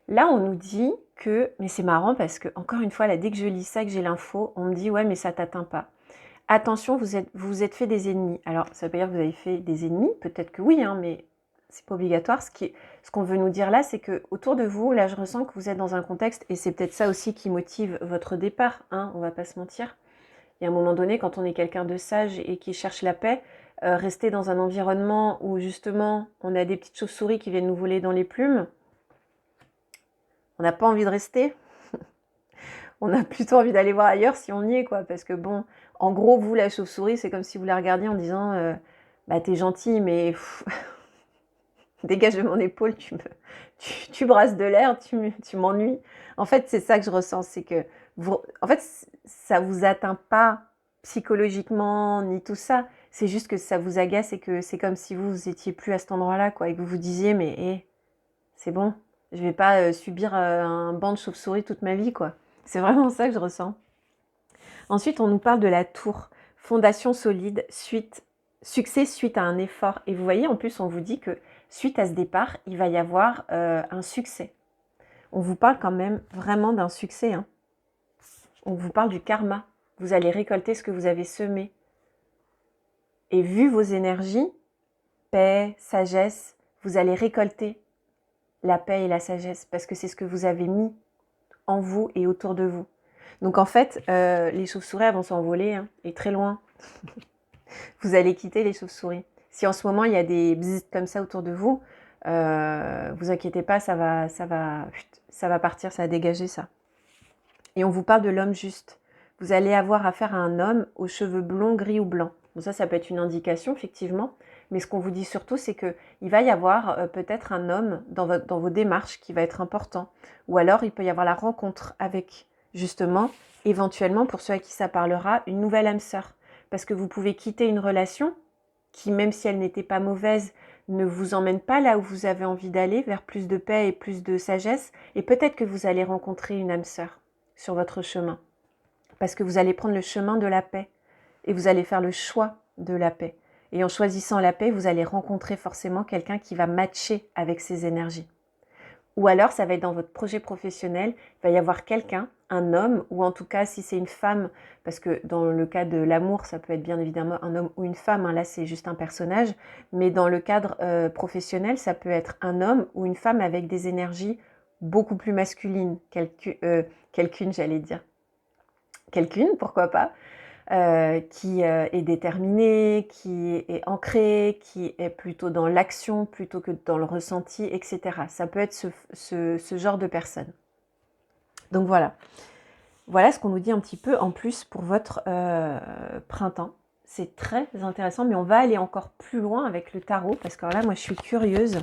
Là, on nous dit que... Mais c'est marrant parce que, encore une fois, là, dès que je lis ça, que j'ai l'info, on me dit « Ouais, mais ça t'atteint pas ». Attention, vous vous êtes fait des ennemis. Alors, ça veut pas dire que vous avez fait des ennemis, peut-être que oui, hein, mais c'est pas obligatoire. Ce qu'on veut nous dire là, c'est que autour de vous, là, je ressens que vous êtes dans un contexte, et c'est peut-être ça aussi qui motive votre départ, hein, on va pas se mentir. Il y a un moment donné, quand on est quelqu'un de sage et qui cherche la paix, rester dans un environnement où justement, on a des petites chauves-souris qui viennent nous voler dans les plumes, on n'a pas envie de rester. On a plutôt envie d'aller voir ailleurs si on y est, quoi. Parce que bon, en gros, vous, la chauve-souris, c'est comme si vous la regardiez en disant t'es gentil, mais dégage de mon épaule, tu brasses de l'air, tu m'ennuies. En fait, c'est ça que je ressens, c'est que en fait, ça vous atteint pas psychologiquement ni tout ça. C'est juste que ça vous agace et que c'est comme si vous étiez plus à cet endroit-là, quoi, et que vous vous disiez mais c'est bon, je vais pas subir un banc de chauve-souris toute ma vie, quoi. C'est vraiment ça que je ressens. Ensuite, on nous parle de la tour. Fondation solide, succès suite à un effort. Et vous voyez, en plus, on vous dit que suite à ce départ, il va y avoir un succès. On vous parle quand même vraiment d'un succès. Hein. On vous parle du karma. Vous allez récolter ce que vous avez semé. Et vu vos énergies, paix, sagesse, vous allez récolter la paix et la sagesse parce que c'est ce que vous avez mis en vous et autour de vous. Donc en fait, les chauves-souris vont s'envoler hein, et très loin. Vous allez quitter les chauves-souris. Si en ce moment il y a des bzzz comme ça autour de vous, vous inquiétez pas, ça va partir, ça va dégager ça. Et on vous parle de l'homme juste. vous allez avoir affaire à un homme aux cheveux blonds, gris ou blancs. Bon, ça peut être une indication, effectivement. Mais ce qu'on vous dit surtout, c'est qu'il va y avoir peut-être un homme dans vos démarches qui va être important. Ou alors, il peut y avoir la rencontre avec, justement, éventuellement, pour ceux à qui ça parlera, une nouvelle âme sœur. Parce que vous pouvez quitter une relation qui, même si elle n'était pas mauvaise, ne vous emmène pas là où vous avez envie d'aller, vers plus de paix et plus de sagesse. Et peut-être que vous allez rencontrer une âme sœur sur votre chemin. Parce que vous allez prendre le chemin de la paix. Et vous allez faire le choix de la paix. Et en choisissant la paix, vous allez rencontrer forcément quelqu'un qui va matcher avec ces énergies. Ou alors, ça va être dans votre projet professionnel, il va y avoir quelqu'un, un homme, ou en tout cas, si c'est une femme, parce que dans le cas de l'amour, ça peut être bien évidemment un homme ou une femme, hein, là c'est juste un personnage, mais dans le cadre professionnel, ça peut être un homme ou une femme avec des énergies beaucoup plus masculines, quelqu'une, j'allais dire. Quelqu'une, pourquoi pas, qui est déterminée, qui est ancrée, qui est plutôt dans l'action plutôt que dans le ressenti, etc. Ça peut être ce genre de personne. Donc voilà. Voilà ce qu'on nous dit un petit peu en plus pour votre printemps. C'est très intéressant, mais on va aller encore plus loin avec le tarot, parce que là, moi, je suis curieuse.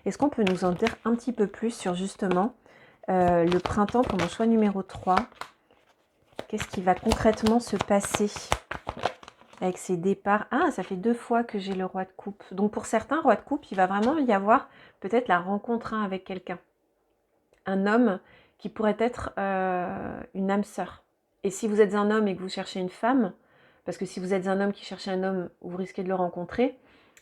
Est-ce qu'on peut nous en dire un petit peu plus sur justement le printemps pour mon choix numéro 3 ? Qu'est-ce qui va concrètement se passer avec ces départs? Ah, ça fait 2 fois que j'ai le roi de coupe. Donc pour certains, roi de coupe, il va vraiment y avoir peut-être la rencontre avec quelqu'un. Un homme qui pourrait être une âme sœur. Et si vous êtes un homme et que vous cherchez une femme, parce que si vous êtes un homme qui cherche un homme, vous risquez de le rencontrer.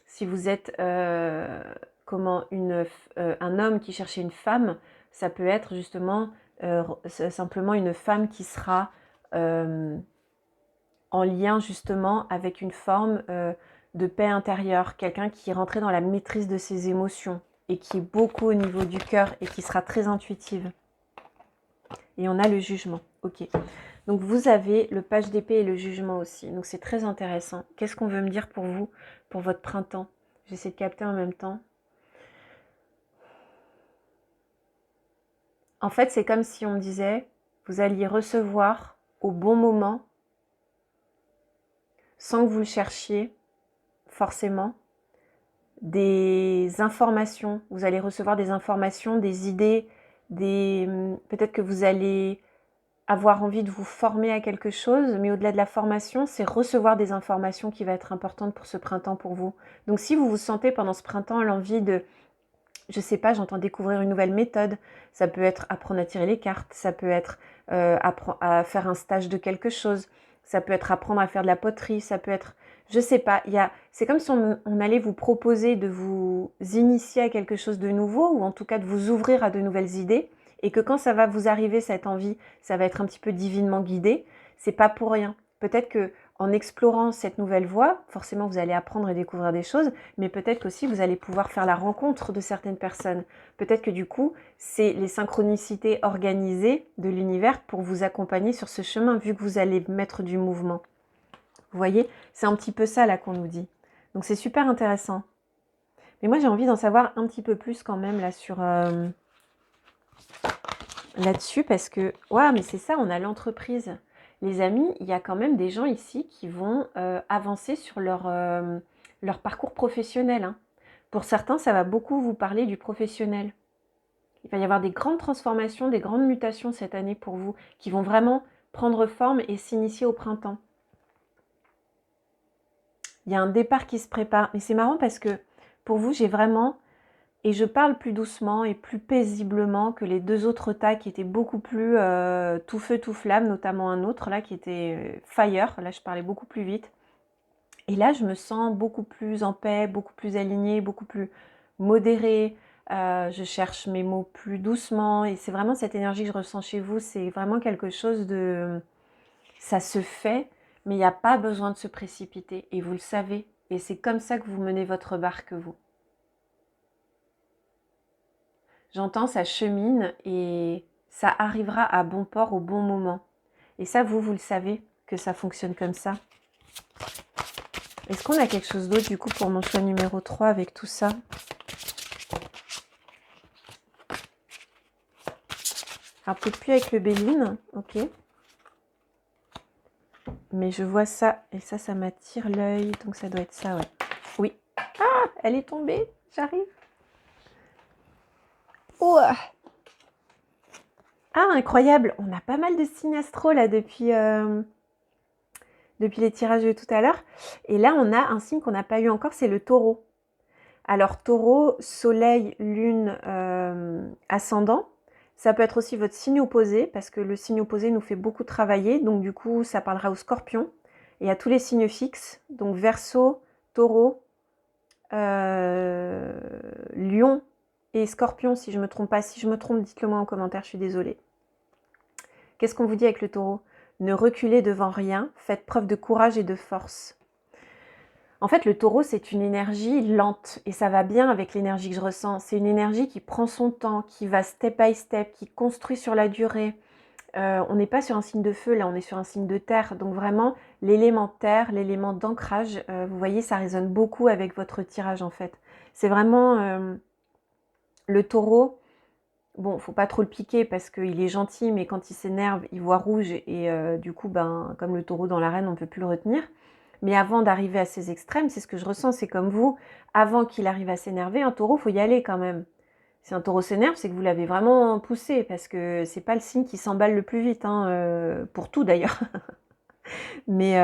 Si vous êtes un homme qui cherche une femme, ça peut être justement simplement une femme qui sera en lien justement avec une forme de paix intérieure, quelqu'un qui est rentré dans la maîtrise de ses émotions et qui est beaucoup au niveau du cœur et qui sera très intuitive. Et on a le jugement, ok. Donc vous avez le page d'épée et le jugement aussi, donc c'est très intéressant. Qu'est-ce qu'on veut me dire pour vous, pour votre printemps? J'essaie de capter en même temps. En fait, c'est comme si on me disait, vous alliez recevoir au bon moment, sans que vous le cherchiez forcément, des informations. Vous allez recevoir des informations, des idées, peut-être que vous allez avoir envie de vous former à quelque chose, mais au-delà de la formation, c'est recevoir des informations qui va être importante pour ce printemps pour vous. Donc si vous vous sentez pendant ce printemps l'envie de, je sais pas, j'entends découvrir une nouvelle méthode, ça peut être apprendre à tirer les cartes, ça peut être à faire un stage de quelque chose, ça peut être apprendre à faire de la poterie, ça peut être, je sais pas, c'est comme si on allait vous proposer de vous initier à quelque chose de nouveau, ou en tout cas de vous ouvrir à de nouvelles idées, et que quand ça va vous arriver, cette envie, ça va être un petit peu divinement guidé, c'est pas pour rien. Peut-être que en explorant cette nouvelle voie, forcément vous allez apprendre et découvrir des choses, mais peut-être qu'aussi vous allez pouvoir faire la rencontre de certaines personnes. Peut-être que du coup, c'est les synchronicités organisées de l'univers pour vous accompagner sur ce chemin, vu que vous allez mettre du mouvement. Vous voyez, c'est un petit peu ça là qu'on nous dit. Donc c'est super intéressant. Mais moi j'ai envie d'en savoir un petit peu plus quand même là sur là-dessus, parce que ouais, mais c'est ça, on a l'entreprise. Les amis, il y a quand même des gens ici qui vont avancer sur leur parcours professionnel. Hein. Pour certains, ça va beaucoup vous parler du professionnel. Il va y avoir des grandes transformations, des grandes mutations cette année pour vous, qui vont vraiment prendre forme et s'initier au printemps. Il y a un départ qui se prépare. Mais c'est marrant parce que pour vous, j'ai vraiment... Et je parle plus doucement et plus paisiblement que les 2 autres tas qui étaient beaucoup plus tout feu, tout flamme, notamment un autre là qui était fire. Là, je parlais beaucoup plus vite. Et là, je me sens beaucoup plus en paix, beaucoup plus alignée, beaucoup plus modérée. Je cherche mes mots plus doucement. Et c'est vraiment cette énergie que je ressens chez vous. C'est vraiment quelque chose de... Ça se fait, mais il n'y a pas besoin de se précipiter. Et vous le savez. Et c'est comme ça que vous menez votre barque, vous. J'entends, ça chemine et ça arrivera à bon port au bon moment. Et ça, vous le savez que ça fonctionne comme ça. Est-ce qu'on a quelque chose d'autre du coup pour mon choix numéro 3 avec tout ça? Alors peut-être plus avec le Béline, ok. mais je vois ça, et ça m'attire l'œil, donc ça doit être ça, ouais. Oui. Ah, elle est tombée, j'arrive. Oh. Ah, incroyable, on a pas mal de signes astro là depuis les tirages de tout à l'heure. Et là, on a un signe qu'on n'a pas eu encore, c'est le taureau. Alors, taureau, soleil, lune, ascendant. Ça peut être aussi votre signe opposé, parce que le signe opposé nous fait beaucoup travailler. Donc, du coup, ça parlera au scorpion et à tous les signes fixes. Donc, verseau, taureau, lion et scorpion, si je ne me trompe pas. Si je me trompe, dites-le moi en commentaire, je suis désolée. Qu'est-ce qu'on vous dit avec le taureau? Ne reculez devant rien, faites preuve de courage et de force. En fait, le taureau, c'est une énergie lente et ça va bien avec l'énergie que je ressens. C'est une énergie qui prend son temps, qui va step by step, qui construit sur la durée. On n'est pas sur un signe de feu, là, on est sur un signe de terre. Donc vraiment, l'élément terre, l'élément d'ancrage, vous voyez, ça résonne beaucoup avec votre tirage, en fait. C'est vraiment le taureau. Bon, faut pas trop le piquer parce qu'il est gentil, mais quand il s'énerve, il voit rouge et du coup, ben, comme le taureau dans l'arène, on ne peut plus le retenir. Mais avant d'arriver à ces extrêmes, c'est ce que je ressens, c'est comme vous, avant qu'il arrive à s'énerver, un taureau, faut y aller quand même. Si un taureau s'énerve, c'est que vous l'avez vraiment poussé, parce que c'est pas le signe qui s'emballe le plus vite, hein, pour tout d'ailleurs. Mais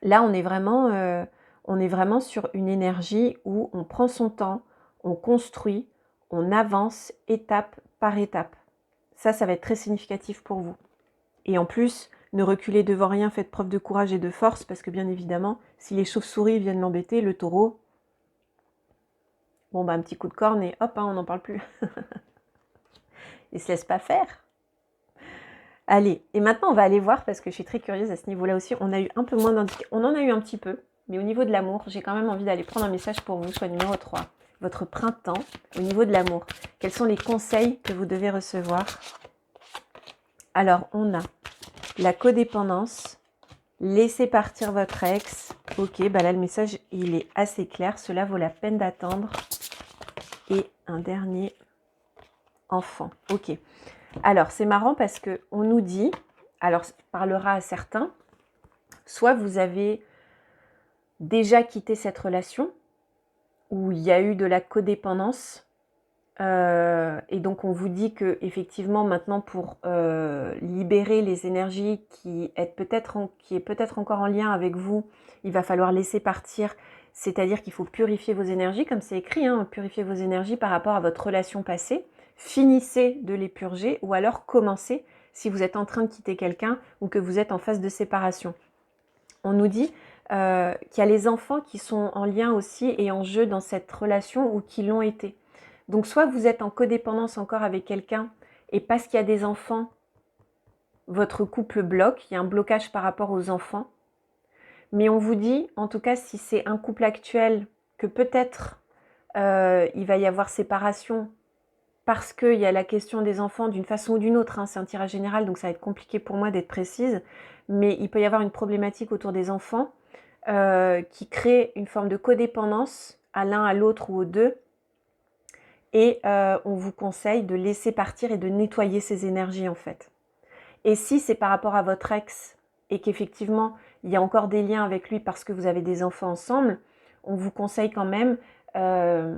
là, on est vraiment sur une énergie où on prend son temps, on construit, on avance étape par étape. Ça va être très significatif pour vous. Et en plus, ne reculez devant rien, faites preuve de courage et de force, parce que bien évidemment, si les chauves-souris viennent l'embêter, le taureau, bon bah un petit coup de corne et hop, hein, on n'en parle plus. Il se laisse pas faire. Allez, et maintenant on va aller voir, parce que je suis très curieuse à ce niveau-là aussi, on a eu un peu moins d'indications, on en a eu un petit peu, mais au niveau de l'amour, j'ai quand même envie d'aller prendre un message pour vous, soit numéro 3, votre printemps, au niveau de l'amour. Quels sont les conseils que vous devez recevoir? Alors, on a la codépendance, laissez partir votre ex. Ok, bah là le message il est assez clair, cela vaut la peine d'attendre. Et un dernier, enfant. Ok. Alors c'est marrant parce que on nous dit, alors ça parlera à certains, soit vous avez déjà quitté cette relation où il y a eu de la codépendance. Et donc on vous dit que effectivement maintenant pour libérer les énergies qui est peut-être encore en lien avec vous, il va falloir laisser partir, c'est-à-dire qu'il faut purifier vos énergies, comme c'est écrit, hein, purifier vos énergies par rapport à votre relation passée, finissez de les purger ou alors commencez si vous êtes en train de quitter quelqu'un ou que vous êtes en phase de séparation. On nous dit qu'il y a les enfants qui sont en lien aussi et en jeu dans cette relation ou qui l'ont été. Donc soit vous êtes en codépendance encore avec quelqu'un et parce qu'il y a des enfants, votre couple bloque, il y a un blocage par rapport aux enfants. Mais on vous dit, en tout cas si c'est un couple actuel, que peut-être il va y avoir séparation parce qu'il y a la question des enfants d'une façon ou d'une autre, hein, c'est un tirage général donc ça va être compliqué pour moi d'être précise, mais il peut y avoir une problématique autour des enfants qui crée une forme de codépendance à l'un, à l'autre ou aux deux. Et on vous conseille de laisser partir et de nettoyer ces énergies en fait. Et si c'est par rapport à votre ex et qu'effectivement il y a encore des liens avec lui parce que vous avez des enfants ensemble, on vous conseille quand même, il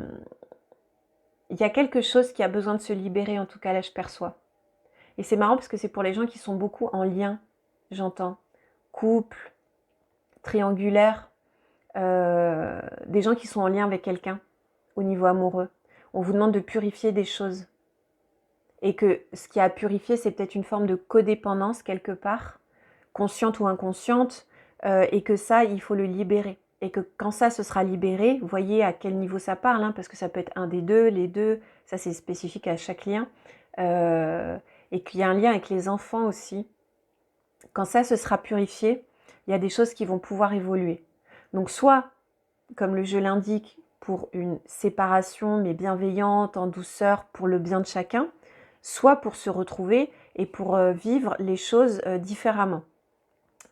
y a quelque chose qui a besoin de se libérer, en tout cas là je perçois. Et c'est marrant parce que c'est pour les gens qui sont beaucoup en lien, j'entends, couple, triangulaire, des gens qui sont en lien avec quelqu'un au niveau amoureux. On vous demande de purifier des choses. Et que ce qui a à purifier, c'est peut-être une forme de codépendance quelque part, consciente ou inconsciente, et que ça, il faut le libérer. Et que quand ça, se sera libéré, vous voyez à quel niveau ça parle, hein, parce que ça peut être un des deux, les deux, ça c'est spécifique à chaque lien. Et qu'il y a un lien avec les enfants aussi. Quand ça se sera purifié, il y a des choses qui vont pouvoir évoluer. Donc soit, comme le jeu l'indique, pour une séparation mais bienveillante, en douceur, pour le bien de chacun, soit pour se retrouver et pour vivre les choses différemment.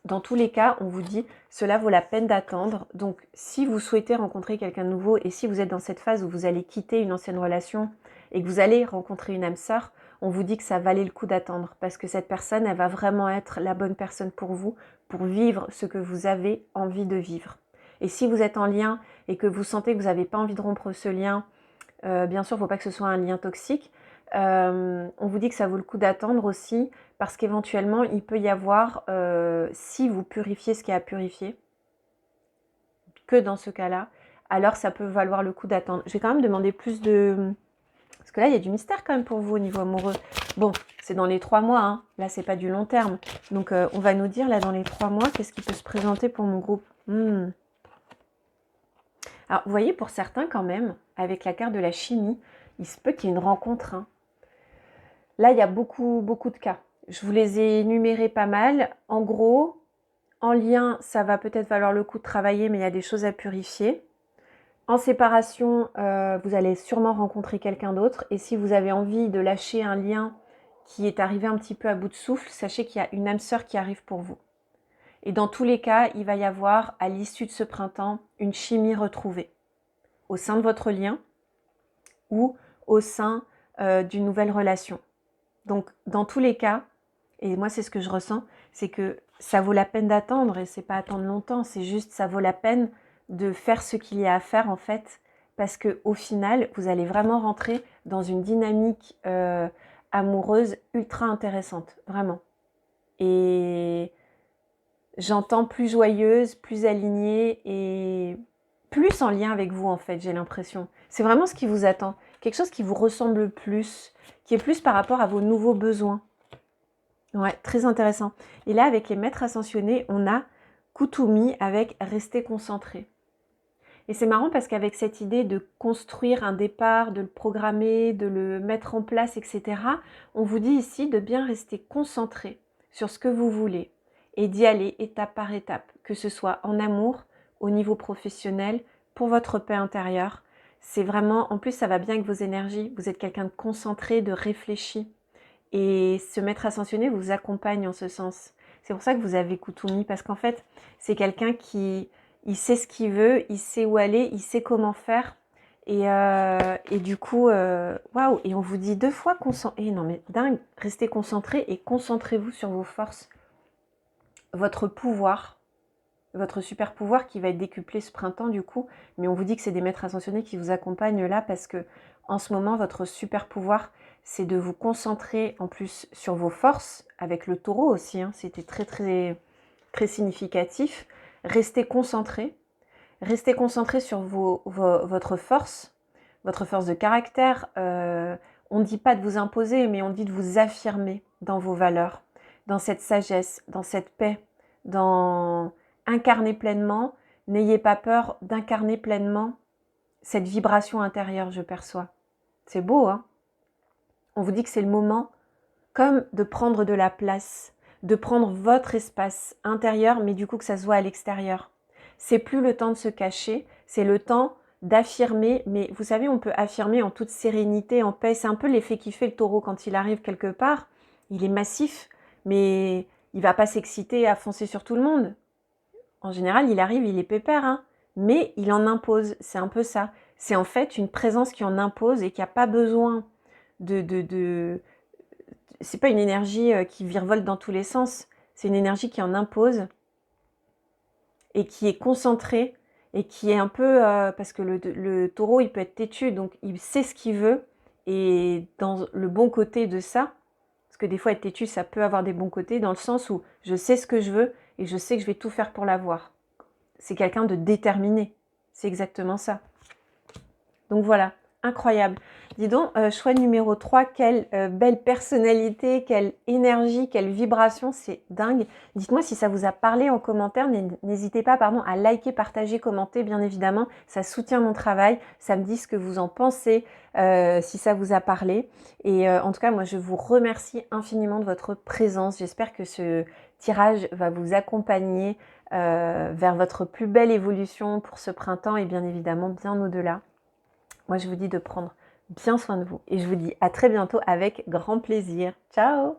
Dans tous les cas, on vous dit, cela vaut la peine d'attendre. Donc, si vous souhaitez rencontrer quelqu'un de nouveau et si vous êtes dans cette phase où vous allez quitter une ancienne relation et que vous allez rencontrer une âme sœur, on vous dit que ça valait le coup d'attendre parce que cette personne, elle va vraiment être la bonne personne pour vous, pour vivre ce que vous avez envie de vivre. Et si vous êtes en lien et que vous sentez que vous n'avez pas envie de rompre ce lien, bien sûr, il ne faut pas que ce soit un lien toxique. On vous dit que ça vaut le coup d'attendre aussi parce qu'éventuellement, il peut y avoir, si vous purifiez ce qui est à purifier, que dans ce cas-là, alors ça peut valoir le coup d'attendre. Je vais quand même demander plus de... Parce que là, il y a du mystère quand même pour vous au niveau amoureux. Bon, c'est dans les 3 mois, hein. Là, c'est pas du long terme. Donc, on va nous dire, là, dans les 3 mois, qu'est-ce qui peut se présenter pour mon groupe. Alors, vous voyez, pour certains, quand même, avec la carte de la chimie, il se peut qu'il y ait une rencontre. Hein. Là, il y a beaucoup de cas. Je vous les ai énumérés pas mal. En gros, en lien, ça va peut-être valoir le coup de travailler, mais il y a des choses à purifier. En séparation, vous allez sûrement rencontrer quelqu'un d'autre. Et si vous avez envie de lâcher un lien qui est arrivé un petit peu à bout de souffle, sachez qu'il y a une âme sœur qui arrive pour vous. Et dans tous les cas, il va y avoir, à l'issue de ce printemps, une chimie retrouvée au sein de votre lien ou au sein d'une nouvelle relation. Donc, dans tous les cas, et moi, c'est ce que je ressens, c'est que ça vaut la peine d'attendre, et c'est pas attendre longtemps, c'est juste, ça vaut la peine de faire ce qu'il y a à faire, en fait, parce qu'au final, vous allez vraiment rentrer dans une dynamique amoureuse ultra intéressante, vraiment. Et j'entends plus joyeuse, plus alignée, et plus en lien avec vous, en fait, j'ai l'impression. C'est vraiment ce qui vous attend. Quelque chose qui vous ressemble plus, qui est plus par rapport à vos nouveaux besoins. Ouais, très intéressant. Et là, avec les maîtres ascensionnés, on a Kutumi avec rester concentré. Et c'est marrant parce qu'avec cette idée de construire un départ, de le programmer, de le mettre en place, etc., on vous dit ici de bien rester concentré sur ce que vous voulez et d'y aller étape par étape, que ce soit en amour, au niveau professionnel, pour votre paix intérieure. C'est vraiment, en plus ça va bien avec vos énergies, vous êtes quelqu'un de concentré, de réfléchi. Et ce maître ascensionné vous accompagne en ce sens. C'est pour ça que vous avez Kutumi, parce qu'en fait, c'est quelqu'un qui il sait ce qu'il veut, il sait où aller, il sait comment faire. Et du coup, waouh! Et on vous dit 2 fois concentré. Non mais dingue, restez concentré et concentrez-vous sur vos forces, votre pouvoir, votre super pouvoir qui va être décuplé ce printemps du coup. Mais on vous dit que c'est des maîtres ascensionnés qui vous accompagnent là parce que en ce moment, votre super pouvoir, c'est de vous concentrer en plus sur vos forces, avec le taureau aussi, hein, c'était très significatif. Restez concentré sur votre force de caractère. On ne dit pas de vous imposer, mais on dit de vous affirmer dans vos valeurs, dans cette sagesse, dans cette paix, dans incarner pleinement. N'ayez pas peur d'incarner pleinement cette vibration intérieure, je perçois. C'est beau, hein? On vous dit que c'est le moment comme de prendre de la place, de prendre votre espace intérieur, mais du coup que ça se voit à l'extérieur. C'est plus le temps de se cacher, c'est le temps d'affirmer, mais vous savez, on peut affirmer en toute sérénité, en paix. C'est un peu l'effet qui fait le taureau quand il arrive quelque part. Il est massif, mais il va pas s'exciter à foncer sur tout le monde. En général, il arrive, il est pépère, hein, mais il en impose. C'est un peu ça. C'est en fait une présence qui en impose et qui n'a pas besoin c'est pas une énergie qui virevolte dans tous les sens. C'est une énergie qui en impose et qui est concentrée et qui est un peu... parce que le taureau, il peut être têtu, donc il sait ce qu'il veut. Et dans le bon côté de ça, parce que des fois être têtu, ça peut avoir des bons côtés, dans le sens où je sais ce que je veux et je sais que je vais tout faire pour l'avoir. C'est quelqu'un de déterminé. C'est exactement ça. Donc voilà, incroyable. Dis donc, choix numéro 3, quelle belle personnalité, quelle énergie, quelle vibration, c'est dingue. Dites-moi si ça vous a parlé en commentaire, n'hésitez pas à liker, partager, commenter, bien évidemment, ça soutient mon travail, ça me dit ce que vous en pensez, si ça vous a parlé. Et en tout cas, moi je vous remercie infiniment de votre présence, j'espère que ce tirage va vous accompagner vers votre plus belle évolution pour ce printemps et bien évidemment bien au-delà. Moi, je vous dis de prendre bien soin de vous et je vous dis à très bientôt avec grand plaisir. Ciao!